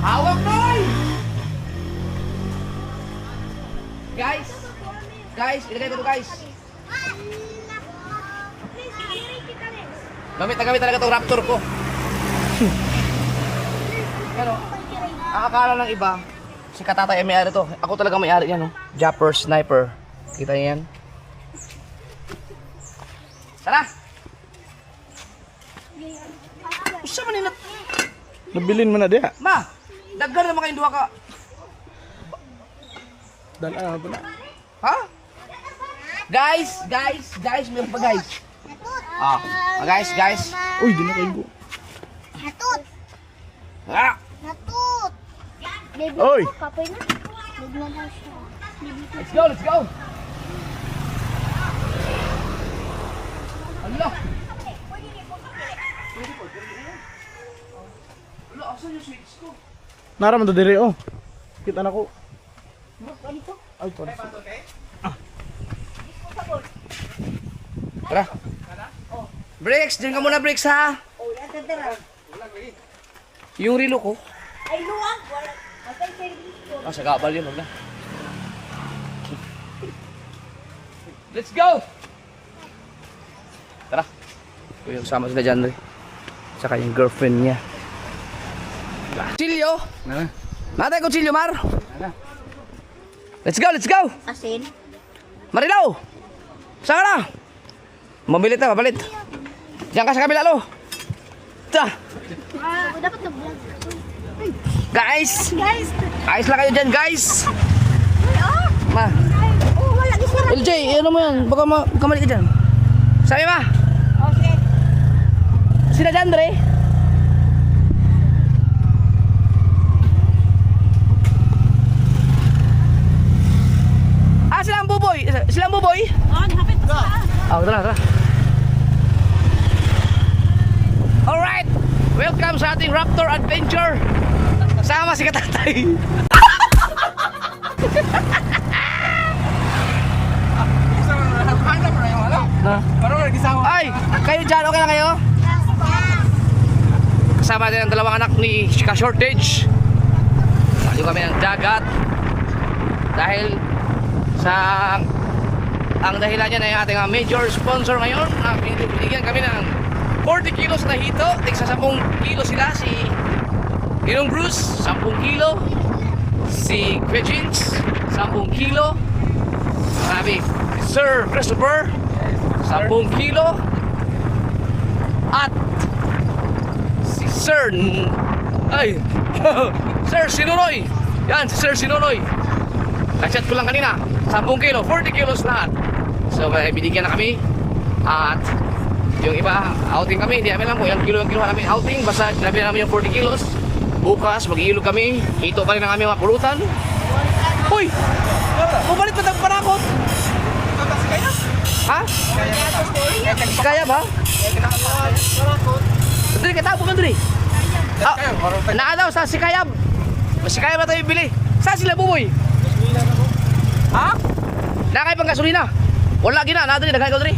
Hawak noy! Guys, ilagay ko to guys. Gamit talaga itong Raptor ko. Pero, ang akala ng iba, si Katatay ay may-ari to. Ako talaga may-ari yan, no? Japper Sniper. Kita niyo yan? Tara! Usa man nila. Nabilin mo na diya. Ma! Daggan naman kayong duha ka. Dala na pala. Ha? Guys, meron pa guys. Guys. Uy, di na kayo go. Natut. Ah! Natut. Baby Oy! ko, kapoy na. Baby na daw siya. Let's go! Allah! Wala, asan yung switch ko? Naraman to dire oh. Kita na ko. Ay, sorry. Tara. Brakes, dyan ka muna brakes ha. Oh, yan tara. Yung relo ko. Ay, luwag. Wala. Matay service ko. Sa gabal yun, wag na. Let's go! Tara. Ito yung sama sila dyan, saka yung girlfriend niya. Kutsilyo! Natay kutsilyo, Mar! Let's go! Asin. Marilaw! Saan ka na? Mabilit na, mabalit. Diyan ka sa kabila, lo. Ta! Dapat na vlog. Guys! Ayos lang kayo dyan, guys! Ma! Oh, wala ni sira. LJ, ano mo yan? Baka kamali ka dyan. Sabi ma! Okay. Sila dyan, Dre? Ah, sila ang buboy! Sila ang buboy? Oh, hapit pa. Tara. Alright! Welcome sa ating Raptor Adventure! Sama si Katatay! Hanap mo na yung ano? Parang nag-isawa. Ay! Kayo dyan, okay na kayo? Kasama din ang dalawang anak ni Shika Shortage. Saliw kami ng dagat. Dahil sa ang dahilan niya na yung ating major sponsor ngayon, binigyan kami ng 40 kilos na hito. Tigsa 10 kilo sila. Si Inong Bruce, 10 kilo. Si Quejins, 10 kilo. Marami. Sir Christopher, 10 kilo. At si Sir Sir Sinunoy. Yan, si Sir Sinunoy. Nag-chat ko lang kanina, 10 kilo, 40 kilos lahat. So, binigyan na kami. At yung iba, outing kami. Hindi namin alam kung ilang kilo yung kinuha namin outing. Basta sinabi namin yung 40 kilos. Bukas, mag-iilog kami. Hito pa rin ang aming mga pulutan. Uy! Bumalik na tagpanakot! Ha? Kaya ba? Dali, katabo ka dali. Naa daw sa Sikayab. Sikayab na tayo bili. Saan sila buboy? Ha? Nakay pang gasolina. Wala gina, nadali, nagay ko dali.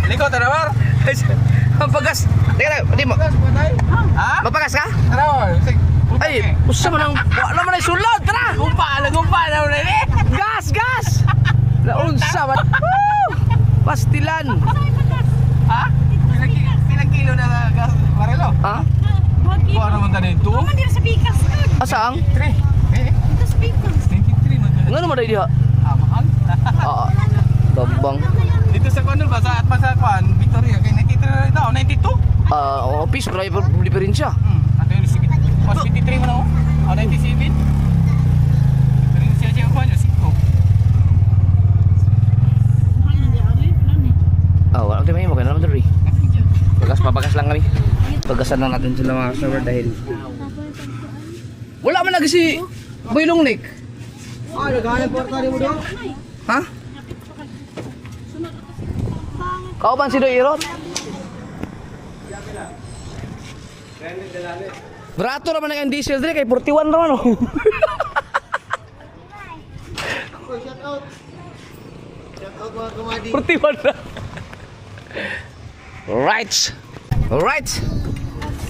Liko, tarawar. Mapagas. Teka, hindi mo. Ha? Mapagas ka? Tarawar. Ay, usa man ang wala man ay sulod, tara. Gumpa na rin. Gas! Naunsa man. Pastilan. Ha? Pilang kilo na gas barelo? Ha? Kuha naman tayo ito. Kaman din sa pikas ka. Asaang? 3. Eh, Ito sa pikas. 23 man. Nga naman dahil diha. Mahal. Tabang. Dito sa Conol ba? Sa Atman sa Kwan, Victoria. Kaya nakita na rin tao, 92. Office, marami pa diferensya. Ato yung 53 man ako. 97. Diferensya siya Kwan, yung 5. Wala tayo may maganda naman dali. Pabagas lang kami. Pagasan lang natin sila mga server dahil wala man lagi si Boylong Nick. Ha? Kauban si Doy Irot? Barato naman ang diesel dali kay 41 naman oh. Shout out na. Right. Alright.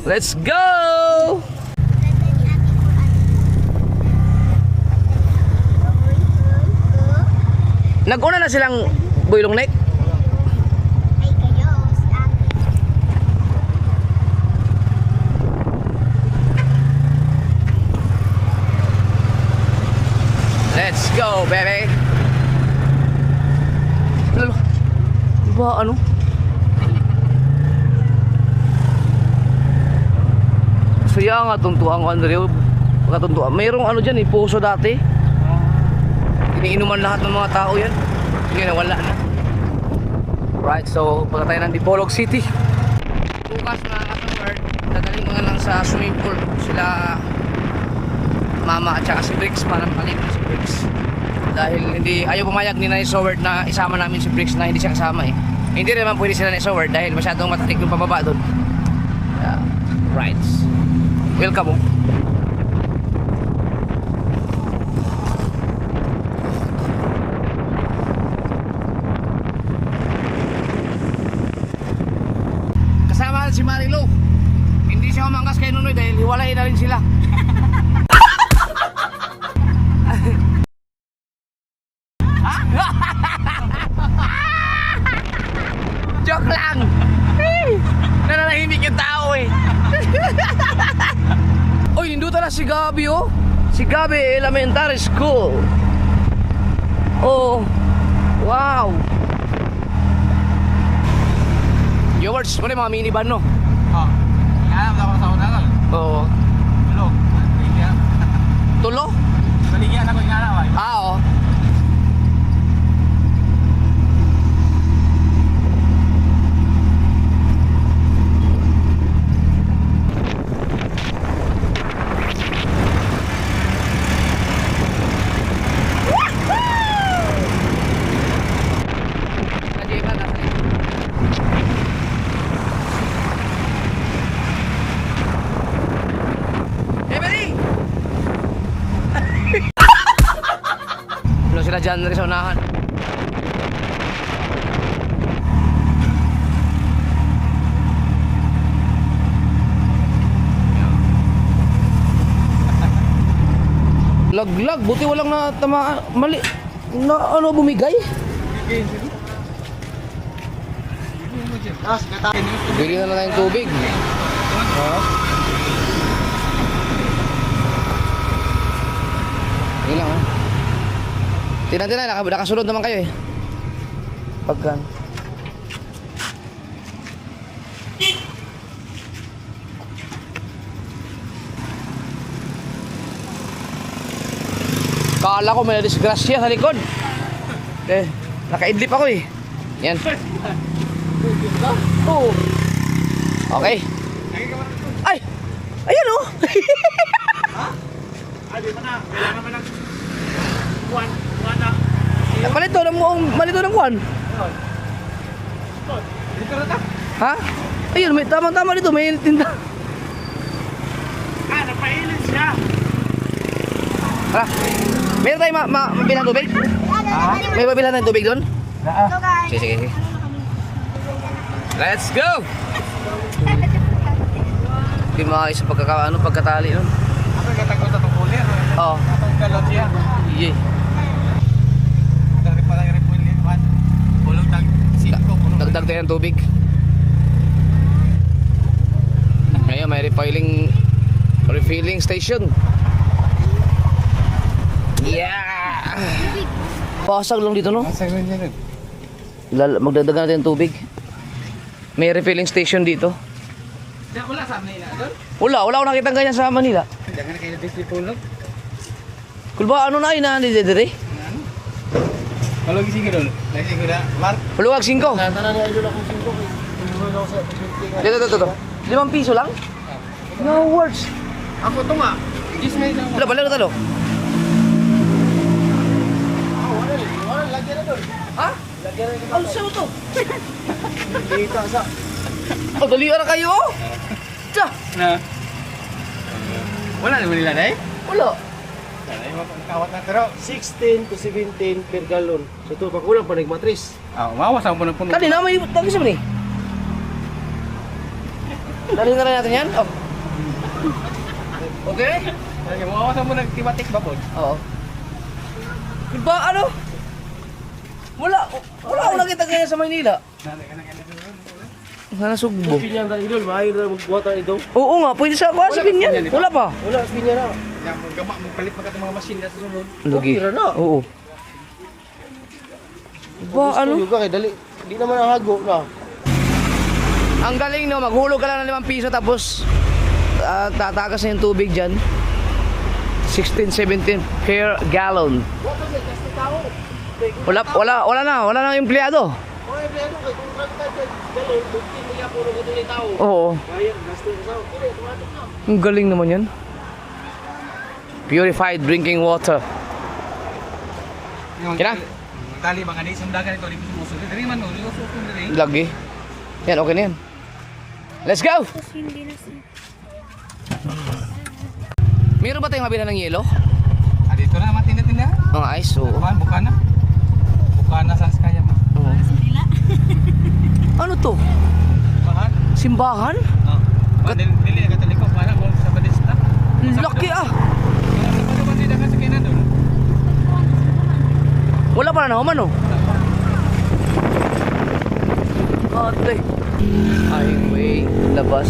Let's go. Nag-una na silang Boylong Neck. Let's go, baby. Lalo. Diba ano? Saya nga tuntuan ko Andreo. Pagkatuntuan. Mayroong ano dyan puso dati. Iniinuman lahat ng mga tao yan. Ngayon wala na. Right, so pagka tayo ng Dipolog City. Bukas na kasaward, dadalhin ko na lang sa swimming pool. Sila mama at saka si Briggs para makalim si Briggs. Dahil hindi, ayaw pumayag ni Nanay Soward na isama namin si Briggs na hindi siya kasama eh. Hindi rin naman pwede si Nanay Soward dahil masyadong matarik yung pababa doon. Right. Welcome oh. Kasama si Marilo. Hindi siya umangkas kay Nunoy dahil hiwalay na rin sila. Joke lang. Nananahimik yung tao eh. Oy, nindutan na si Gabi oh. Si Gabi Elementary School. Oh. Wow. Yo words, mo mga minivan no? Oh. Yan, ako sa una lang. Oo. Tulog. Baligyan. Tulo? Baligyan ako yung araw ay. Oo. Sila dyan rin sa unahan. Laglag, buti walang natama mali na ano bumigay. Bili na lang tayong tubig. Hindi lang oh. Tina, nakasunod naman kayo eh. Pagkan. Kala ko may disgrasya sa likod. Naka-idlip ako eh. Yan. Oo. Okay. Ay! Ayan oh! Adi mo na, kailangan mo ng one na. Malito ng kuwan. Dito na ta. Ha? Ayun, may tamang-tama dito, may tinda. Napailin siya. Tara. Meron tayo mabilang tubig? May mabilang tayong tubig doon? Sige. Let's go! Hindi maayos sa pagkatali nun. Ako nagkatagot sa tungkulir. Oo. Atong galot siya. Iye. Dari pala yung repulit man. Bulong tag 5 tayo ng tubig. Ngayon may refilling station. Yeah! Pasag lang dito, no? Magdadagan natin ng tubig. May refilling station dito. Wala sa Manila doon. Wala akong nakita ganyan sa Manila. Jangan kayo disipulog. Kung ba ano na dire? Kalau gisi ko doon. Lagi ko na. Mark. Puluwag 5. Tantanan ni Idol akong 5 kay. Tumuloy ako sa 50 nga. Dito. 5 piso lang? No words. Ako to nga. Gis may isang. Wala, balik na talo. Wala, lagyan na doon. Ha? Lagyan na yung Ano sa'yo to? kita sa... Oh, dali na kayo. Tsa! Na. Wala naman nila dai. Wala. Ay mo kawat na pero. 16 to 17 per gallon. So ito, pag-ulang pa nagmatris. Ah, mawas ang puno-puno. Kanina may tagis mo ni. Dali na rin natin yan. Oh. Okay? Lagi mawas ang puno tibatik ba po? Oo. Diba ano? Wala akong nakita ganyan sa Maynila. Sana sugbo. Pinyan na Idol, maayon na magbuhatan ito. Oo nga, pwede sa kuwasipin yan. Wala pa. Wala, pinyan na. Yang gamak mo palit magkat mga machine na sunod. Lugi. Okay ra na. Oo. Diba ano? Gusto ka kay dali. Di naman ang hago na. Ang galing no, maghulog ka lang ng 5 piso tapos tatagas na yung tubig dyan. 16, 17 per gallon. Wala na empleyado. Oy, pleno kay kung kay gallon, 15 niya puro ko ni tao. Oo. Bayad gasto sa ako. Dili, tumatok na. Ang galing naman yan. Purified drinking water. Kina? Tali mga di sundagan ito di muso. Diri man no, luso ko diri. Lagi. Yan, okay na yan. Let's go! Meron ba tayong mabila ng yelo? Ah, dito na naman tinda-tinda. Ang ice, oo. Bukan na. Bukan na sa kaya mo. Oo. Ano to? Bahan. Simbahan? Oh. Dili ka taliko para mo sa badista. Laki ah! Ano ba sila sa kinan doon? Wala pa na naman oh. Ate. Highway, labas.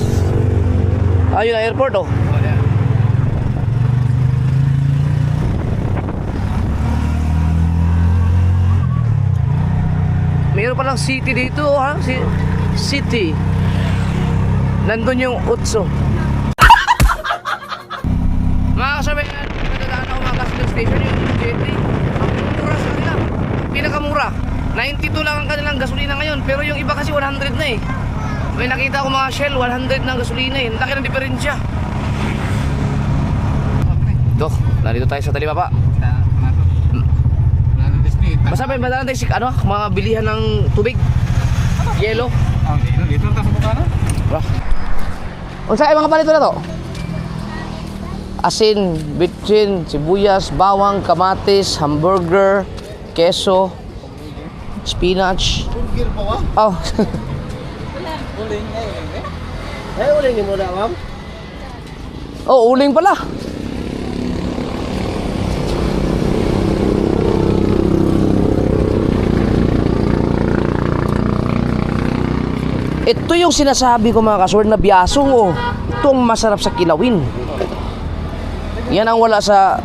Ayun na airport oh. Mayroon palang city dito ha? City. Nandun yung Utso. Mga kasabay na nadadaan ako mga gasoline station yung jetty. Ang mura sa kanila. Pinakamura. 92 lang ang kanilang gasolina ngayon. Pero yung iba kasi 100 na eh. May nakita ko mga Shell 100 na gasolina eh. Laki ng diferensya. Dok, nandito tayo sa Talibaba. Masabay ba tayo ano, mga bilihan ng tubig? Yelo? Dito na sa bukana. Bro. Unsa ay mga palito na to? Asin, bitchin, sibuyas, bawang, kamatis, hamburger, keso, spinach. Burger pa wa? Oh. Uling eh. Ay, uling ni mo na, ma'am. Oh, uling pala. Ito yung sinasabi ko mga kasword na biyasong oh. Itong masarap sa kilawin. Yan ang wala sa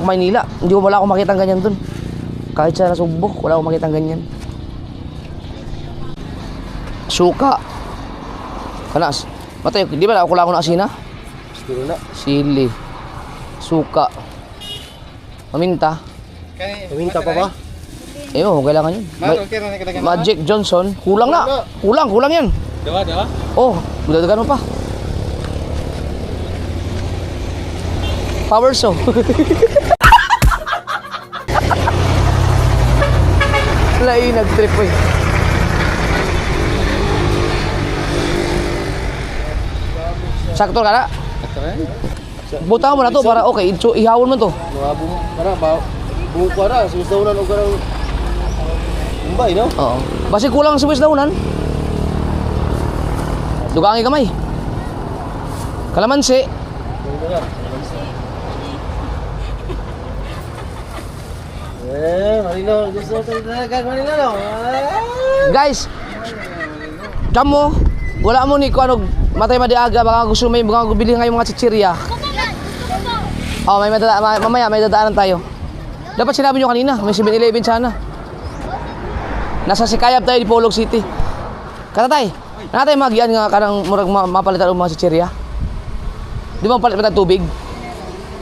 Maynila. Wala akong makitang ganyan dun. Kahit sa Nasugbo, wala akong makitang ganyan. Suka. Kanas. Matay, di ba wala ako na asina? Gusto na. Sili. Suka. Paminta. Paminta pa ba? Eh, oh, kailangan yun. Magic Johnson. Kulang na. Kulang yan. Dawa. Oh, dadagan mo pa. Power so. Lai nag-trip eh. Sakto ka na? Butang mo na to para okay. Ihawon mo to. Mga para ba? Buko na, susunan og karang umbay, no? Oo. Basi kulang sa wisdawnan. Dugangi kamay. Kalamansi. Marino, gusto talaga Marino, no? Guys, Kamo, wala mo ni kung ano, matay madiaga, baka gusto may mga bili ngayong mga chichirya. Oh, mamaya may dadaanan tayo. Dapat sinabi nyo kanina, may 7-Eleven sana. Nasa Sikayab tayo di Polog City. Katatay, natay magian nga kanang murag mapalitan ang mga chichirya. Di ba palit tubig?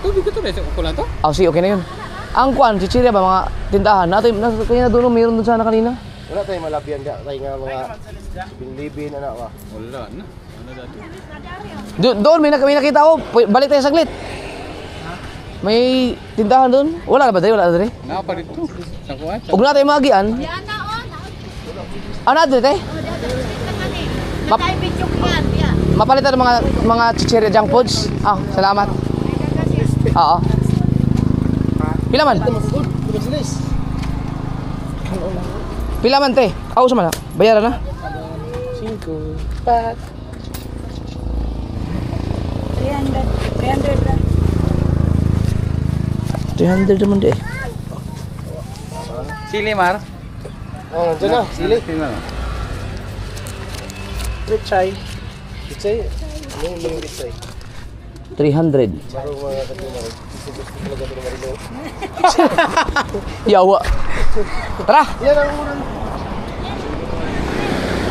Tubig ko to, beso ko lang to. Oh, sige, okay na yun. Ang kwan, chichirya ba, mga tindahan? Kaya doon, mayroon doon sana kanina. Wala tayong malabihan ka. Tayo nga mga binlibin, ano ba? Wala na. Ano dati? Doon, may nakita ako. Balik tayo saglit. May tindahan doon. Wala na ba tayo? Wala na tayo? Napa dito. Sa kuwan. Huwag na tayo magian. Ano na tayo? Mapalitan ng mga chichirya junk foods. Ah, salamat. Oo. Pila man? Pila man te? Ako sa man na? Bayaran na? 5, 4. 300 lang. 300 naman di. Sili Mar. Oh, nandiyan na. Sili. Richay. Pitsay. Ano yung pitsay? 300. Marong mga katumari. Gusto talaga ito na marino. Yawa. Tara! Yan ang unang.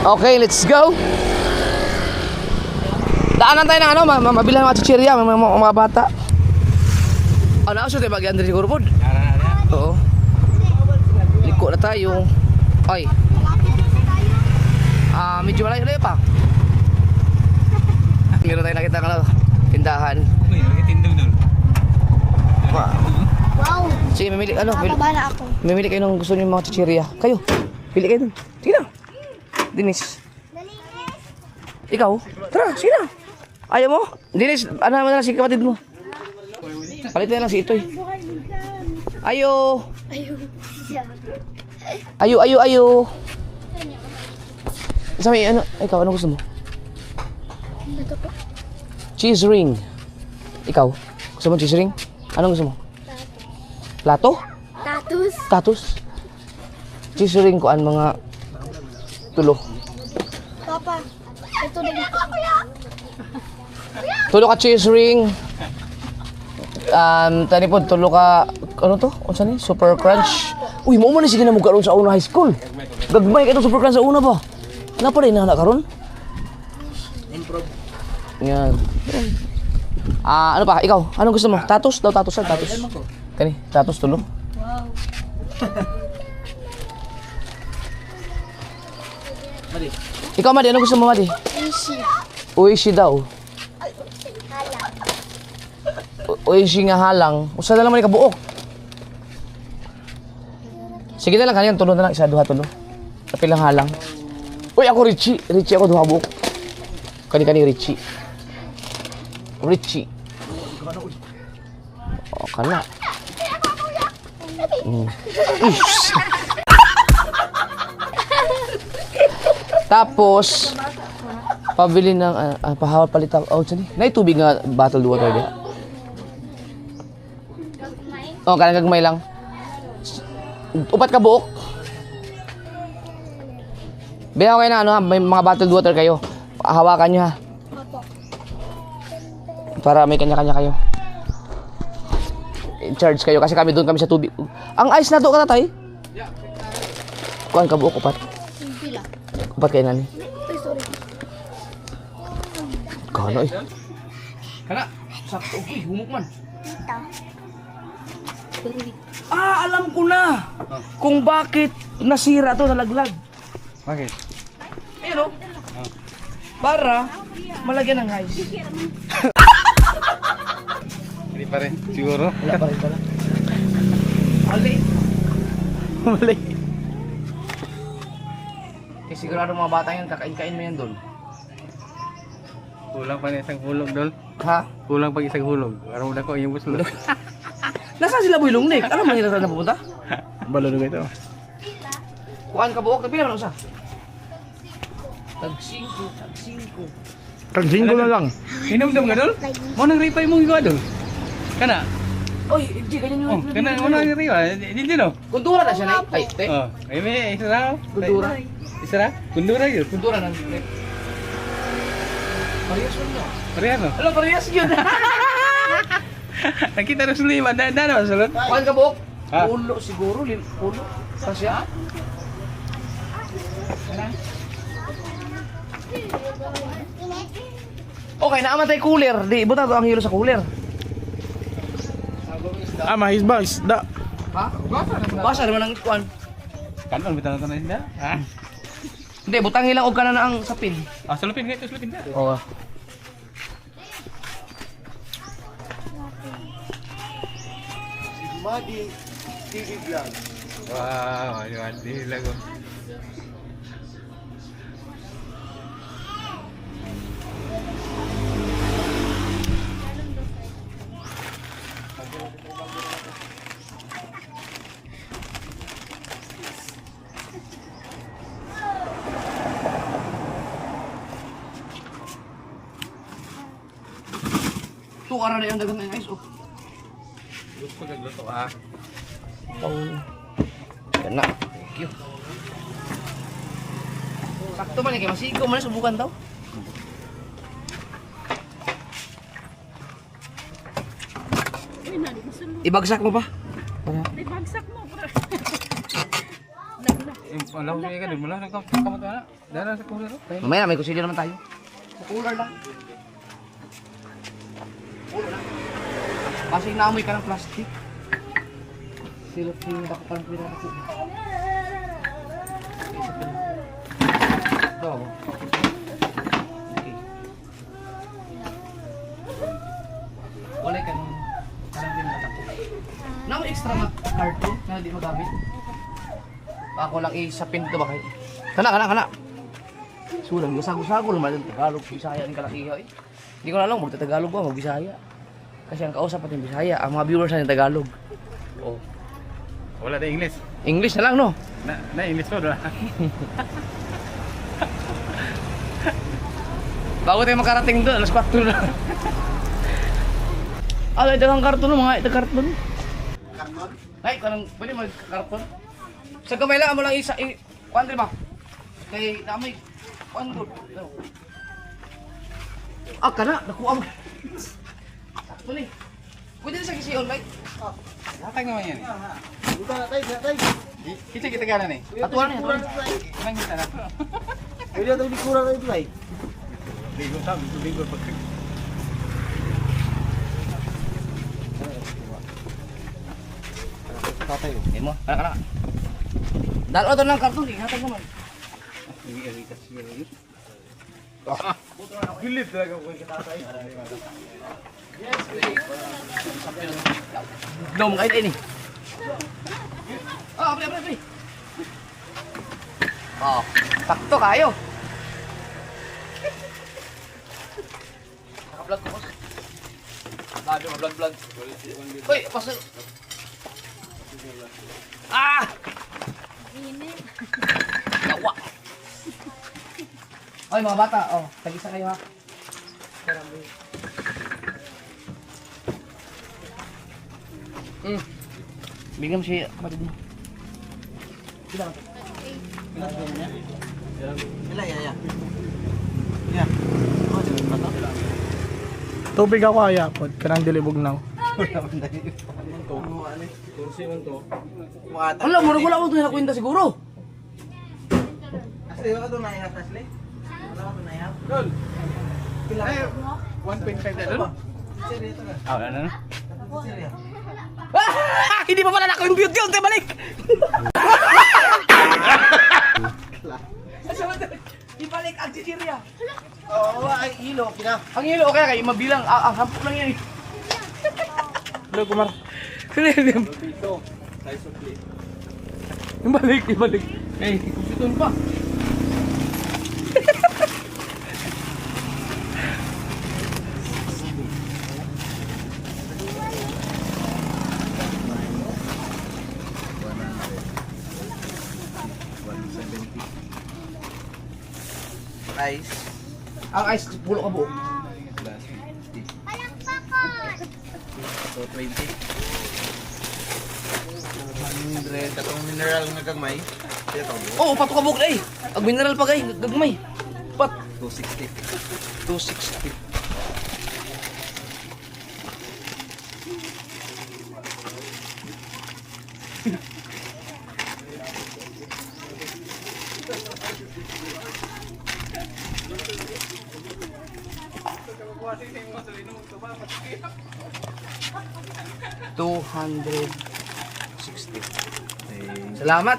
Okay, let's go. Daanan tayo ng ano, mabilang mga chichirya, mga bata. Ano, so tayo bagyan din siguro po? Oo. Liko na tayo. Ay. Medyo malayo pa. Meron tayo nakita ng tindahan. Uy, nagtindog doon. Wow! Sige, mamili, ano, Nakabala ako. mamili kayo ng gusto niyo mga chichirya. Kayo, pili kayo dun. Sige na. Denise. Ikaw? Tara, sige na. Ayaw mo? Denise, ano naman na si kapatid mo? Palitin na lang si Itoy. Ayo. Ayo. Sabi, ano, ikaw, ano gusto mo? Cheese ring. Ikaw, gusto mo cheese ring? Anong gusto mo? Plato? Tatus? Cheese ring ko ang mga tulo. Papa, ito din. Tulo ka cheese ring. Tani po, tulo ka, ano to? Ano saan Super Crunch. Uy, mo man sige na mo karon sa una high school. Gagmay ka itong Super Crunch sa una ba? Napa rin na karon? Improve. Yan. Ano pa? Ikaw, anong gusto mo? Tatus? Daw tatus yan, tatus. Kani, tatus tulo. Wow. Ikaw, Madi, anong gusto mo, Madi? Uishi daw. Uishi nga halang. Usa na lang man ikabuok. Sige na lang kanyan, tulo na lang. Isa, duha, tulo. Tapi lang halang. Uy, ako Richie. Richie ako, duha buok. Kani Richie. Richie. Oh, kana. Tapos, pabili ng, pahawal palitan. Oh, saan na tubig nga bottled water diya. Oh, kanang gagmay lang. Upat ka buok. Bilang kayo na ano ha, may mga bottled water kayo. Hawakan nyo ha. Para may kanya-kanya kayo. I-charge kayo kasi kami doon kami sa tubig. Ang ice na to ka tatay? Kuhaan ka buok, upat. Upat kayo nani. Kano eh. Kana, sakto. Uy, humok man. Alam ko na kung bakit nasira to, nalaglag. Bakit? Ayun o. Para malagyan ng ice. Hindi pa rin. Siguro? Wala pa rin pala. Mali. Mali. Eh sigurado mga bata yan, kakain-kain mo yan doon. Kulang pa na isang hulog doon. Ha? Kulang pa isang hulog. Parang wala ko yung buslog. Nasaan sila Boy Lungnik? Alam mo nila saan napupunta? Balo na ito. Kuhaan ka buok, napila man usa. Tag 5. Tag-5 na lang. Hinumdum ka doon? Mo nang ripay mong gawa doon? Kana? Oy, hindi ganyan Oh, yun. kana mo nang riwa. Hindi no? Kuntura na siya na. Ay, te. Oh, ay may isa lang. Kuntura. Isa ra? Kundura yun. Kuntura ng trip. Parehas mo na. Pareha no? Alam, parehas yun. Nakita na suli, manda na masulot. Kuhan ka buhok? Ha? Ulo siguro, ulo. Kasya? Okay, naamatay cooler. Di, buta to ang hilo sa cooler. Mahisba, isda. Ha? Basa naman ang kuhan. Kanon, bitang na isda. Ha? Hindi, butang ilang og ka na ang sapin. Ah, sulupin nga ito, sulupin nga. Oo. Madi TV vlog. Wow, ayun, di lago. Ito, ara na yung dagan na yung ice. Oh. Gusto ko nagluto ah. Yan na. Thank you. Sakto man, kaya masigaw man, subukan daw. Ibagsak mo pa. Alam ko ka din mula nagkamot na. Dara sa kulo. Mamaya, may kusilyo naman tayo. Sa cooler lang. Kasi naamoy ka ng plastic. Silot yung ako parang pira na sila. Ito ako. Okay. Wala ka nung parang pinatako. Namo extra na carton na hindi magamit. Ako lang isapin ito ba kayo? Kana. Sulang, sago-sago naman yung Tagalog, Bisaya ng kalakiha eh. Hindi ko na alam, magta-Tagalog ba, mag-Bisaya. Kasi ang kausap natin Bisaya, ang mga viewers natin Tagalog. Oh. Wala na English. English na lang, no? Na English ko na. Bago tayo makarating doon, alas 4 na. Ay, dagang karton mga karton. Karton? Ay, pwede mag-karton? Sa kamay lang mo lang isa, kuhan ba? Kay namoy, kuhan doon. Kana, nakuha mo. Sakto ni. Pwede na sa kisiyon, right? Hatag naman yan. Buta na tayo. Kita gana ni. Atuan na, atuan. Nang kita na. Pwede na tayo kurang na ito ay. Ligo ta, ligo pag. Tatay. Eh mo, kana. Dalo to ng karton, hatag naman. Gilit talaga ko kita tayo. Dom kayo ini. Pre. Oh, sakto kayo. Naka-vlog ko. Lagi mag-vlog. Hoy, pasok. Yawa. Hoy mga bata, oh, tag-isa kayo ha. Bigyan mo siya kapatid mo. Kita ka. Tubig ako ayapod, kanang dilibog na. Wala, wala ako ito kwenta siguro. Asli ka ito na ihap, Asli? Wala ka ito na ihap? Dol! 1.5 na doon. Ah, wala na. Hindi pa pala naka-compute yun, tayo balik! Ibalik ang chichirya. Oo, ay ilo, kina. Ang hilo, okay, kaya mabilang, ang hampo lang yan eh. Hello, Kumar. Ibalik. Eh, kumputun pa. Ice. Ang ice, pulo ka buo. 220. 100. Katong mineral nga kagmay. Oo, pato ka buk ay. Ag mineral pa kay, gagmay. Pat 260. 260. $260. Salamat.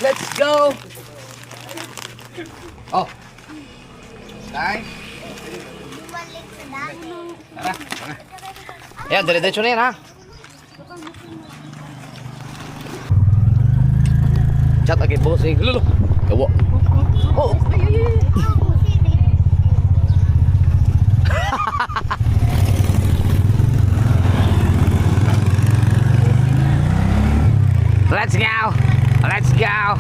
Let's go. Oh. Nice. Tara. Ayan, dire-diretso na yan ha. Chat lagi bossing. Lulu. Kawa. Oh. Let's go. Let's go.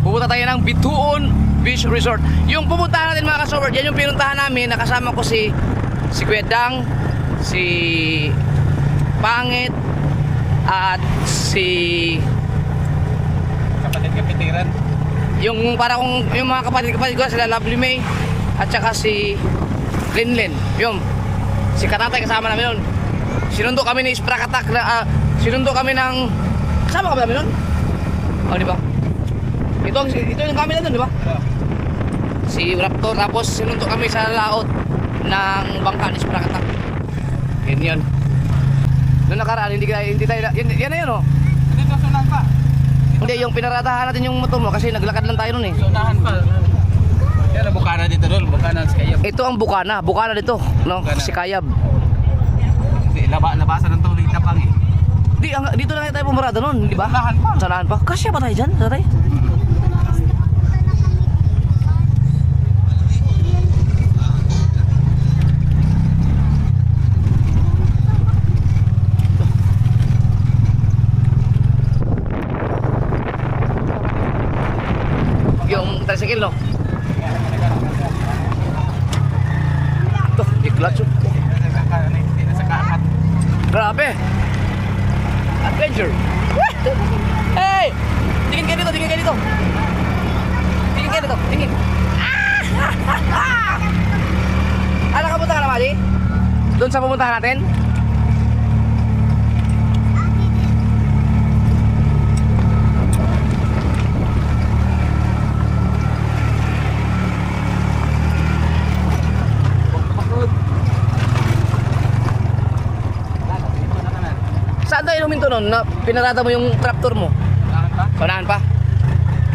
Pupunta tayo ng Bituon Beach Resort. Yung pupuntahan natin mga kasober, yan yung pinuntahan namin. Nakasama ko si Kuya Dang, si Pangit, at si Kapatiran. yung para kung yung mga kapatid ko sila Lovely May at saka si Linlin. Yung si Katatay kasama namin nun. Sinundo kami ni Sprakatak na sinundo kami ng kasama kami namin nun. Oh, di ba? Ito yung kami na dun, di ba? Si Raptor, tapos sinundo kami sa laot ng bangka ni Sprakatak. Yan. Noong nakaraan, hindi tayo, yan na yun, oh. Dito sunahan pa. Hindi, yung pinaratahan natin yung motor mo kasi naglakad lang tayo nun eh. Sunahan pa. Yan ang Bukana dito doon. Bukana sa Kayab. Ito ang Bukana dito, no? Bukana. Si Kayab. Labasan ng tuloy tapang eh. Dito na tayo pumarada nun, di ba? Sanahan pa. Sanahan pa. Kasya ba tayo dyan, tatay? Yung tricycle, no? Ito, i-clutch. Sa kaangat. Grabe! Adventure! Hey! Tingin kayo dito, tingin kayo dito! Tingin kayo dito, tingin! Ano ka punta ka na, Mali? Doon sa pupuntahan natin? Saan tayo huminto nun na pinarada mo yung tractor mo? Sanahan pa. Sanahan pa?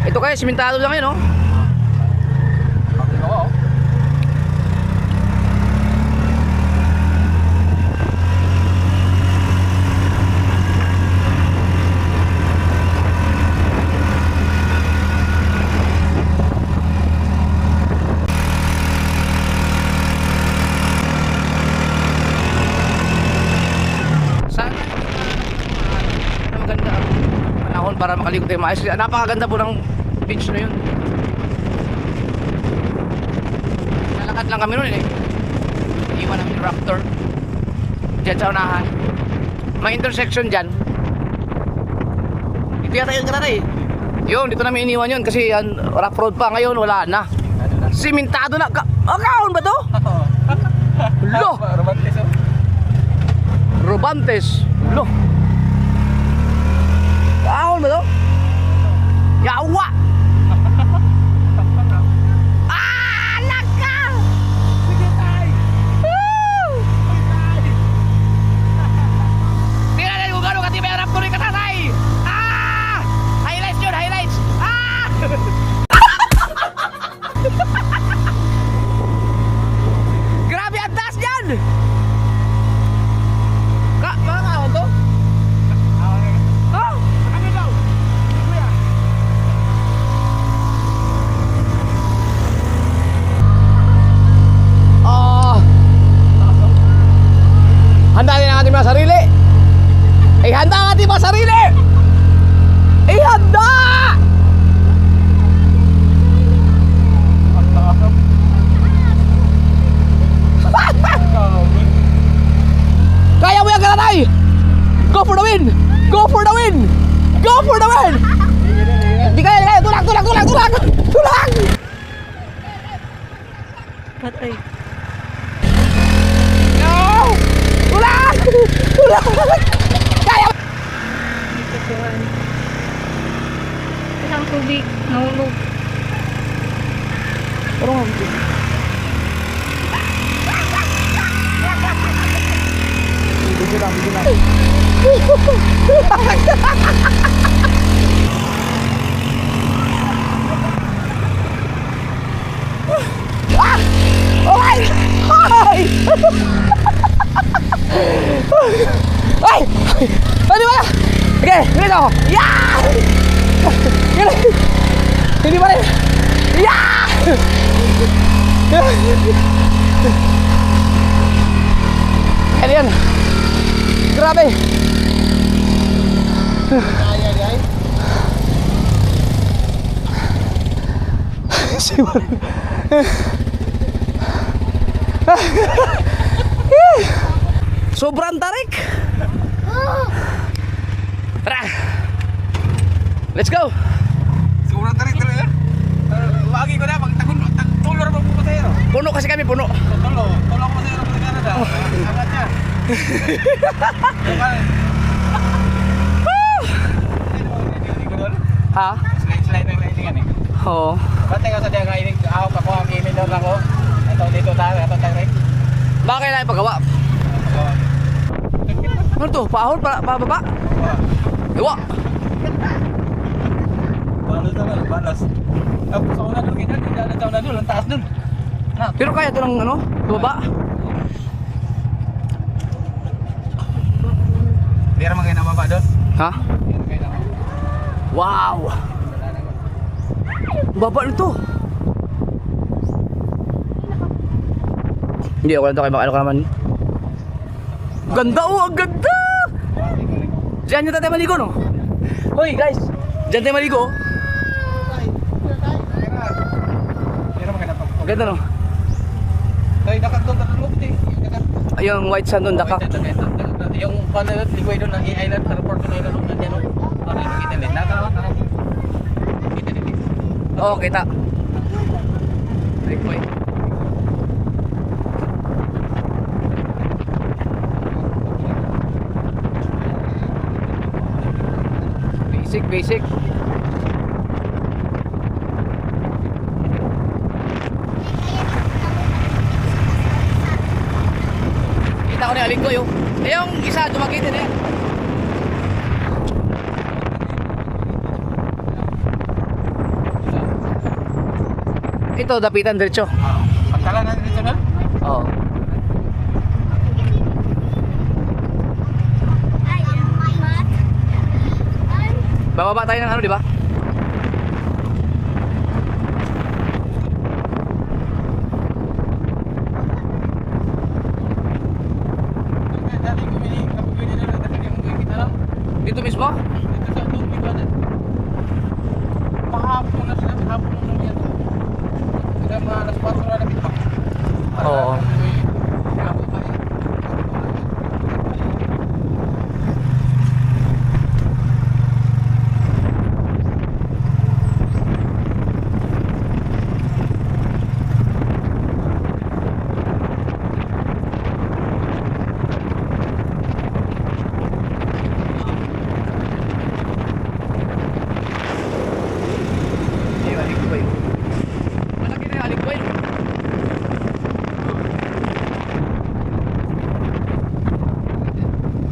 Ito kaya, simentado lang yun, no? Oo. Saan? Maganda ang panahon para makaligo tayo maayos. Napakaganda po ng beach na yun. Lalakad lang kami nun eh. Iwan namin yung Raptor. Diyan sa unahan. May intersection dyan. Dito yata yun kanata eh. Yun, dito namin iniwan yun kasi yan, rough road pa. Ngayon wala na. Simentado na. Kaon ba to? Lo! Romantis oh. Robantes. Lo. Kaon ba to? Yawa! Ah! Laka! Sige tay. Woo! Tingnan natin kung gano'ng katibay ang Raptor ni Katatay! Ah! Highlights yun, highlights! Ah! Grabe ang taas dyan! Mga kaon to? Oh! Ano daw? Kuya. Handa din ang ating mga sarili. Handa ang ating mga sarili. Handa! Kaya mo yan, Katatay! Go for the win! Go for the win! Go for the win! Di kaya, tulang! Patay. No! Tulang! Kaya! Isang tubig, nahulog. Ay! Ay! Hindi ba? Okay, ganito ako. Yeah! Hindi ba rin? Yeah! Ano yan? Grabe! Simon. Sobrang tarik. Tara. Let's go. Sobrang tarik talaga. Lagi ko na, tulor mo po tayo. Puno kasi kami, puno. Tulor mo tayo sa Canada. Angat niya. Ha? Slide na landingan eh. Oo. Ba't nga sa diya nga inig, ako kako ang email doon ako. Ito dito tayo, ito tayo. Baka kailangan pagawa. Ano to? Paahon? Pababa? Ewa. Balas na lang, balas. Tapos sa una doon, ganyan, hindi na taon na doon, ang taas doon. Pero kaya ito ng ano? Baba? Hindi naman kayo nababa doon. Ha? Hindi naman kayo nababa. Wow! Baba nito. Hindi ako lang ito kay ano ka naman. Ganda oh! Ang ganda! Diyan yung tatay maligo no? Hoy guys! Diyan tayo maligo oh. Hindi naman kayo nababa. Ganda no? Kaya nakakton tatulog din. Ay, yung white sand doon, dakak. Yung panalot, ligoy doon ng island, airport doon na nandiyan o. Para yung kita din. Nakakot. Kita din. Oo, kita. Ligoy. Basic. Kita ko na yung alinggoy oh. Eh yung isa, dumagitin na yan. Ito, dapitan diretso. Pagkala na dito na? Oo. Bababa tayo ng ano, di ba? Dati kumili, kapag na lang, dati yung kita lang. Dito mismo? Dito sa doon, iba na. Pahapon na sila, hapon na lang yan. Kaya mga alas 4 na lang ito. Oo.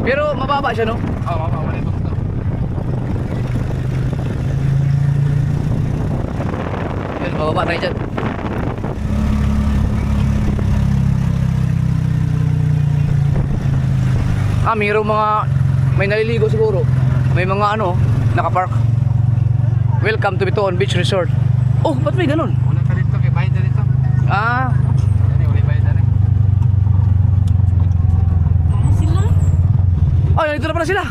Pero mababa siya no? Oo, mababa ito. Yun, mababa tayo dyan. Mayroong mga may naliligo siguro. May mga ano, nakapark. Welcome to Bituon Beach Resort. Oh, ba't may ganun? Wala ka dito, kay bayad na dito. Ah, Dali, wala bayad na rin. oh, nandito na pala sila.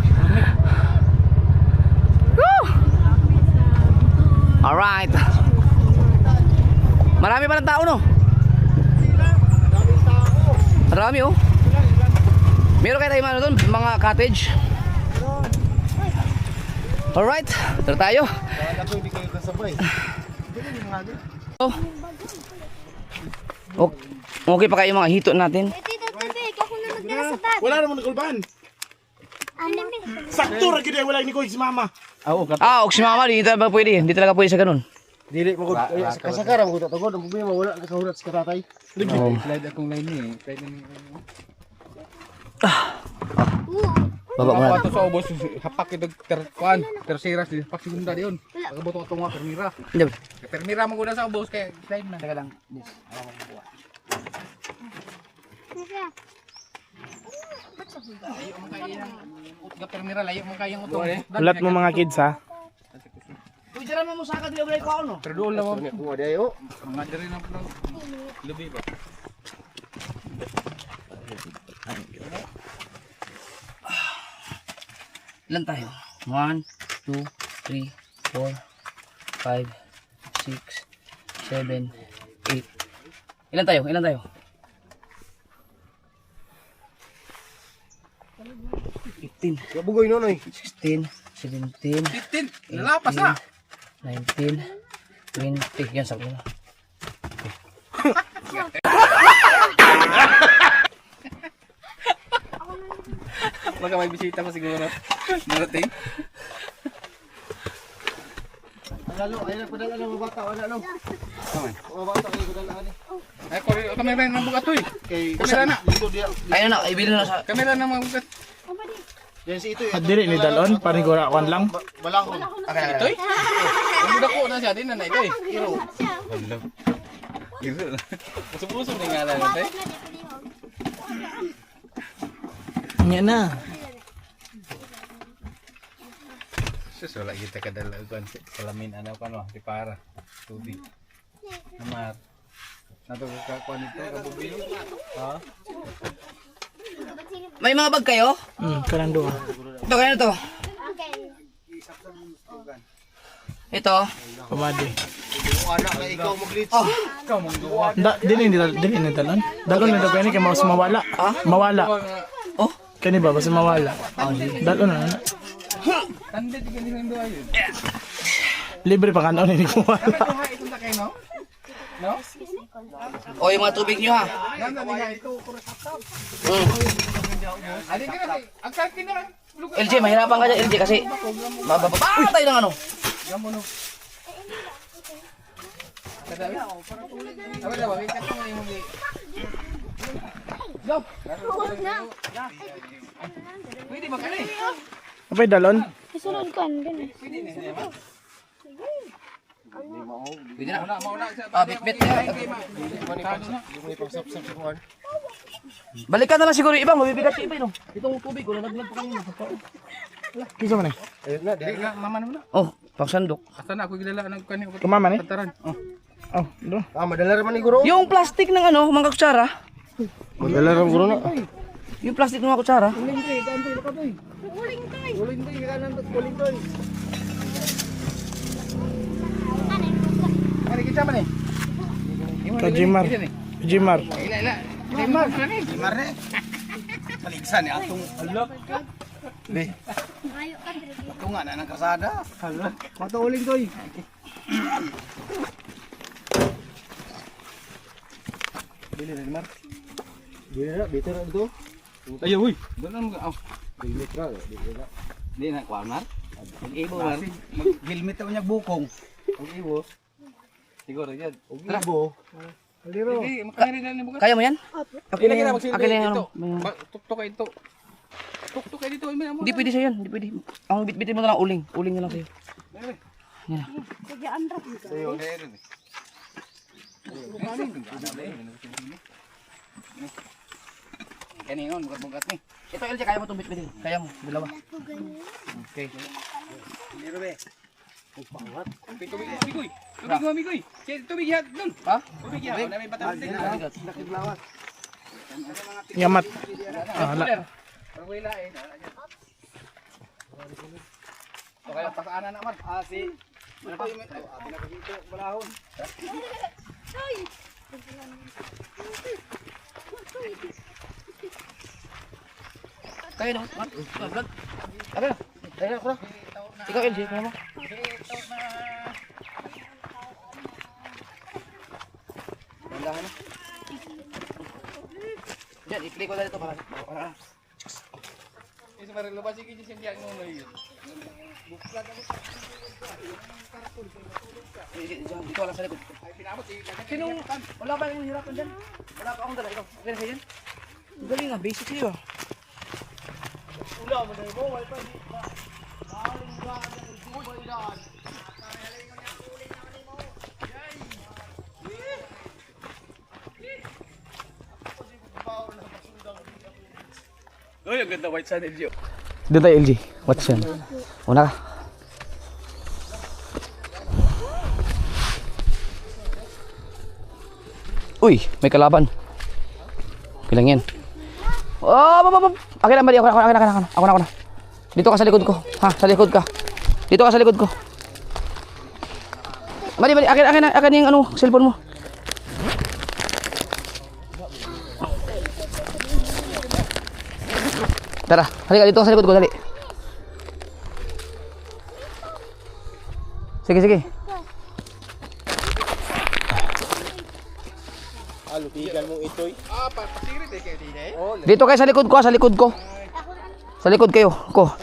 Woo! Alright. Marami pa ng tao no? Marami oh. Meron kayo tayo ano doon, mga cottage. Alright, tara tayo. Kaya ako hindi kayo kasabay. Oh. Okay pa kayo mga hito natin? Tito, tubig. Ako na magdala sa bag. Wala naman nagulban. Sakto ra gid wala ni ko si mama. Ah, si mama, di talaga pwede. Hindi talaga pwede sa ganun. Dili mo ko kasakaram ko tagod ang problema wala nakahurat sa karatay. Slide akong line ni. Slide ni. Baba mo na. Ato sa ubos hapak ito tersiras di hapak segunda diyon. Pagbuto ko tunga permira. Hindi. Permira mo guna sa ubos kay slide na. Teka lang. Layo mo kaya ng permira layo mo kaya ng utong. Ulat mo mga kids ha. Uy, dyan mo sa akin, di ko ano? Pero doon lang mo. Kuha di ayo. Mga diri na po. Lubi ba? Ilan tayo? 1, 2, 3, 4, 5, 6, 7, 8. Ilan tayo? Ilan tayo? 15, Kabugoy nonoy. 16, 17, 15. Lalapas na. 19, 20. Yan, sabi na. Baka may bisita pa siguro. Marating. Lalo ay nagpadala ng bata wala no. Mga bata kay padala ani. Ay, kamera na bugat to eh. Kay Kamera na. dito dia. Ayun na, ibili na sa... Kamera na mga bugat. Yan si ito. Dili ni dalon panigura kwan lang. Balahon. Ito eh. Ang budak ko na siya din na ito eh. Iro. Iro. Usap-usap na nga lang ito eh. Nya na. Sus, wala kita kadala kan salamin ano kan wah di para tubig. Namar. Nato ka kuan ito kabubil. Ha? May mga bag kayo? Kanang duha. Ito, kaya na to. Ito. Pamadi. Anak kay ikaw maglits. Ikaw mong duwa. Dili ni dalon. Dalon na daw kani kay mas mawala. Mawala. Oh, Kani ba basta mawala. Dalon na. Tanda di ganito yung duwa yun. Libre pa kanon ni ko. Dapat duha itong takay no? No? o yung mga tubig nyo ha. Ganda ni nga ito. Adi ka na. Ang sarkin na. LJ, mahirapan ka dyan LJ kasi mababa tayo ng ano. Gamo no. Kadawi. Sabi na, wawin ka ito ngayon muli. Go! Pwede ba ka na eh? Apay dalon. Isunod ko andun eh. Pwede na. Mauna siya. Bit-bit. Yung ipasapsap sa kuan. Balikan na lang siguro yung iba, mabibigat yung iba no. Itong tubig, wala naglag pa kanina. Kisa man eh. Ayun na, Dili nga, mama na. Oh, pangsandok. Asa na ako gilala ng kanyo. Kumama ni? Pantaran. Oh. Oh, do. madala raman ni guro. Yung plastic ng ano, mga kutsara. Madala raman guro na. Yung plastic ng mga kutsara. Kani kita man eh. Jimar. Jimar. Ila. Jimar. Jimar ni. Paligsan ni atong alok. Be. Ato nga na ng kasada. Hala. Matuuling to eh. Bili na Mar. Bili na, bitter na ito. Ayo huy. Doon ang Bili ka, bili na. Di na kuan mar. Mag-ibo mar. Mag-helmet ako niya bukong. Mag-ibo. Siguro yan. Ibo. Aliro. Hindi, makakari na ni bukas. Kaya mo yan? Akin na Akin na yan. ito. ano. Tuktok kayo ito. Tuktok kayo dito. Hindi pwede sa'yo yan, hindi pwede. Ang bit-bitin mo na lang uling. Uling na lang sa'yo. Yan na. Sa'yo. Kaningon, bukat-bukat ni. Ito LJ, kaya mo itong bit-bitin. Kaya mo, dalawa. Okay. Tubig, tubig, amigoy. Tubig yan, doon. Ha? Tubig yan. Wala may batang. Yamat. Hala. Pero wala eh. So kaya pasaanan na man. Si. Ano to yung pinakakito balahon. Kaya na. Vlog. Kaya na. Kaya na. Ikaw, LG, kaya mo? Mandahan na. Diyan, i-play ko na dito para. Isa pa rin lumasi kaya siya diyan mo yun. Dito lang sa likod. Sinong, wala ba yung hirapan dyan? Wala pa akong dala. Ikaw, okay na kayo dyan? Ang galing nga, basic sa'yo ah. Uy, ang ganda white sun LG. Doon tayo LG. What's yan? Una ka. Uy, may kalaban. Kilang yan. Oh, akin na, mali. Ako na. Dito ka sa likod ko. Ha, sa likod ka. Dito ka sa likod ko. Mali. Akin yung ano, cellphone mo. Tara, halika dito ka sa likod ko, dali. Sige. Lupigan mong ito'y. Pasirit eh kayo din eh. Dito kayo sa likod ko, sa likod ko. Sa likod kayo, ko.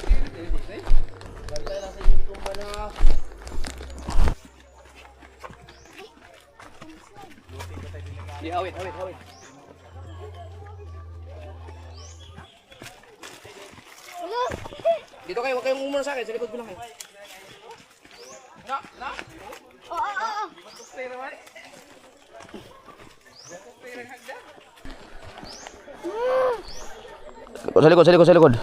Awit. Dito kayo, huwag kayong umuna sa akin, sa likod ko lang kayo. Sa likod.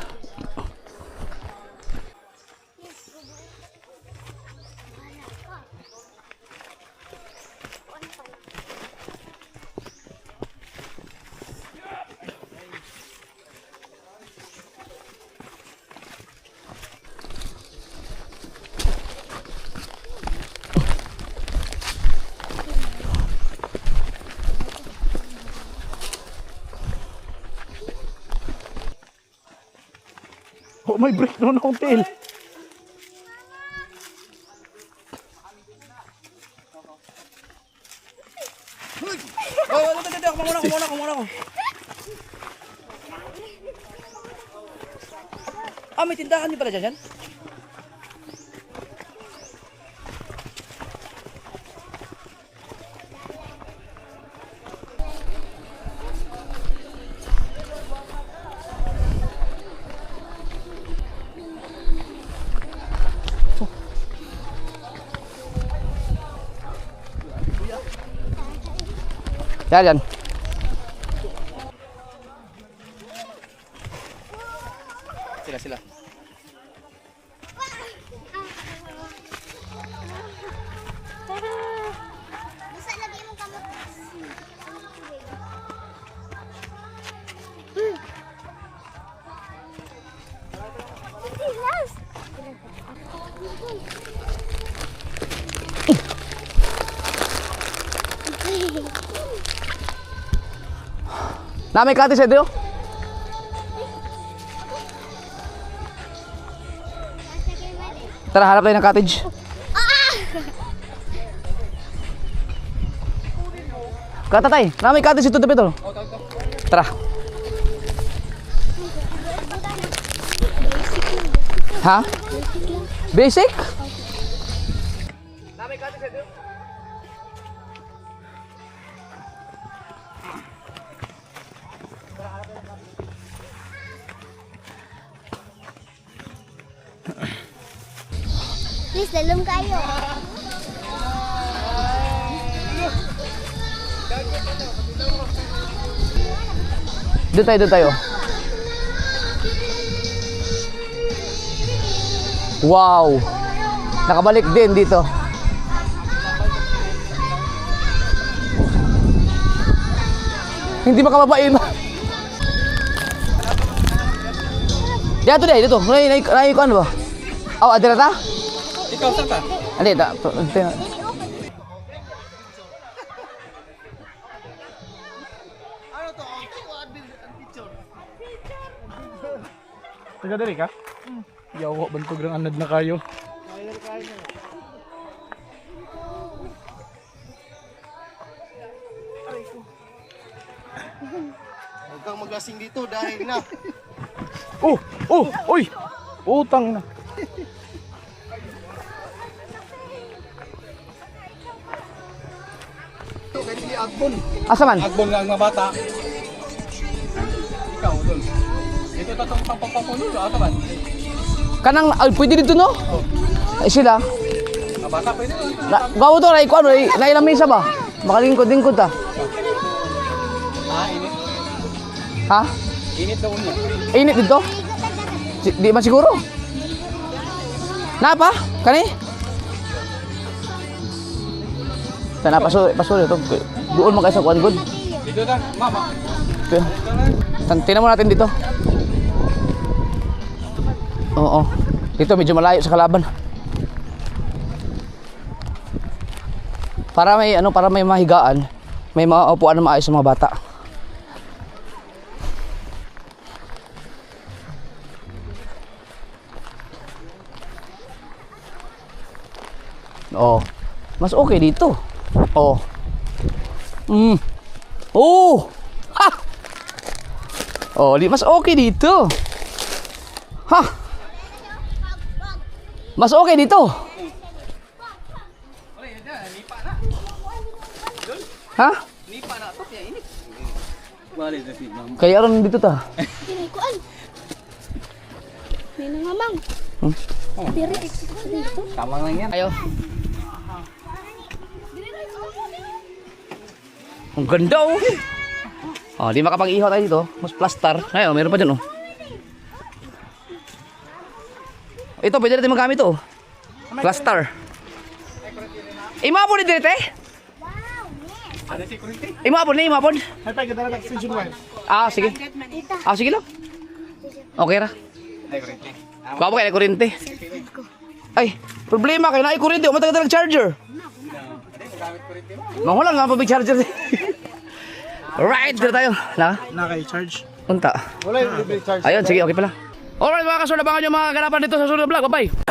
Oh, may break doon akong tail. Kumuna ko. Ah, may tindahan din pala dyan? Yan. Sila. Bisa lagi mo kamot. Na may katis dito. Tara, harap tayo ng cottage. Katatay, na may cottage ito, Dapito. Tara. Ha? Basic? Na may cottage dito. Please, dalam kayo. Doon tayo. Wow! Nakabalik din dito. Hindi makababain. Dito. Nai ko ano ba? Oh, adira ta? Ikaw saan ka? Andi ta. Taga dali ka? Yawa, bantog lang anad na kayo. Huwag kang magasing dito dahil na. Uy! Utang na. Asa man? Agbon nga ang mga bata. Ikaw, dun. Ito tatong pampapapunin, ata ba? Kanang, ay, pwede dito no? Ay sila. Mga bata, pwede. Gawo to, nailang mesa ba? Makalingkod-lingkod ta. Init. Ha? Init daw niya. Init dito? Di man siguro? Napa? Kani? Sana pasuri ito. Doon mo kayo sa kuan good. Dito na, mama. Tingnan mo natin dito. Oo. Dito medyo malayo sa kalaban. Para may mahigaan, may mga upuan na maayos sa mga bata. Oh. Mas okay dito. Oh. Oh. Ha. Oh, mas okay dito. Ha. Mas okay dito. Ha? Balik na si mama. Kaya ron dito ta. Kinikuan. May nangamang. Pero dito. Tama lang yan. Ayo. Ang ganda oh. Oh, di makapag-ihaw tayo dito. Mas plaster. Ayun, meron pa dyan oh. Ito, pwede natin magamit oh. Plaster. Imapon ni Direte? Ada security? Imapon. Ay, tayo ganda na extension wire. Ah, sige. Ah, sige lang. Okay ra. Security. Kuha mo kayo na kurente. Ay, problema kayo na ay kurente. Umatagal ng charger. Mahulang nga pa big charger. Alright, dito tayo. Naka-charge. Unta. Wala yung libre charge. Ayun, sige, okay pala. Alright mga kasul, abangan nyo mga ganapan dito sa sunod na vlog. Bye-bye.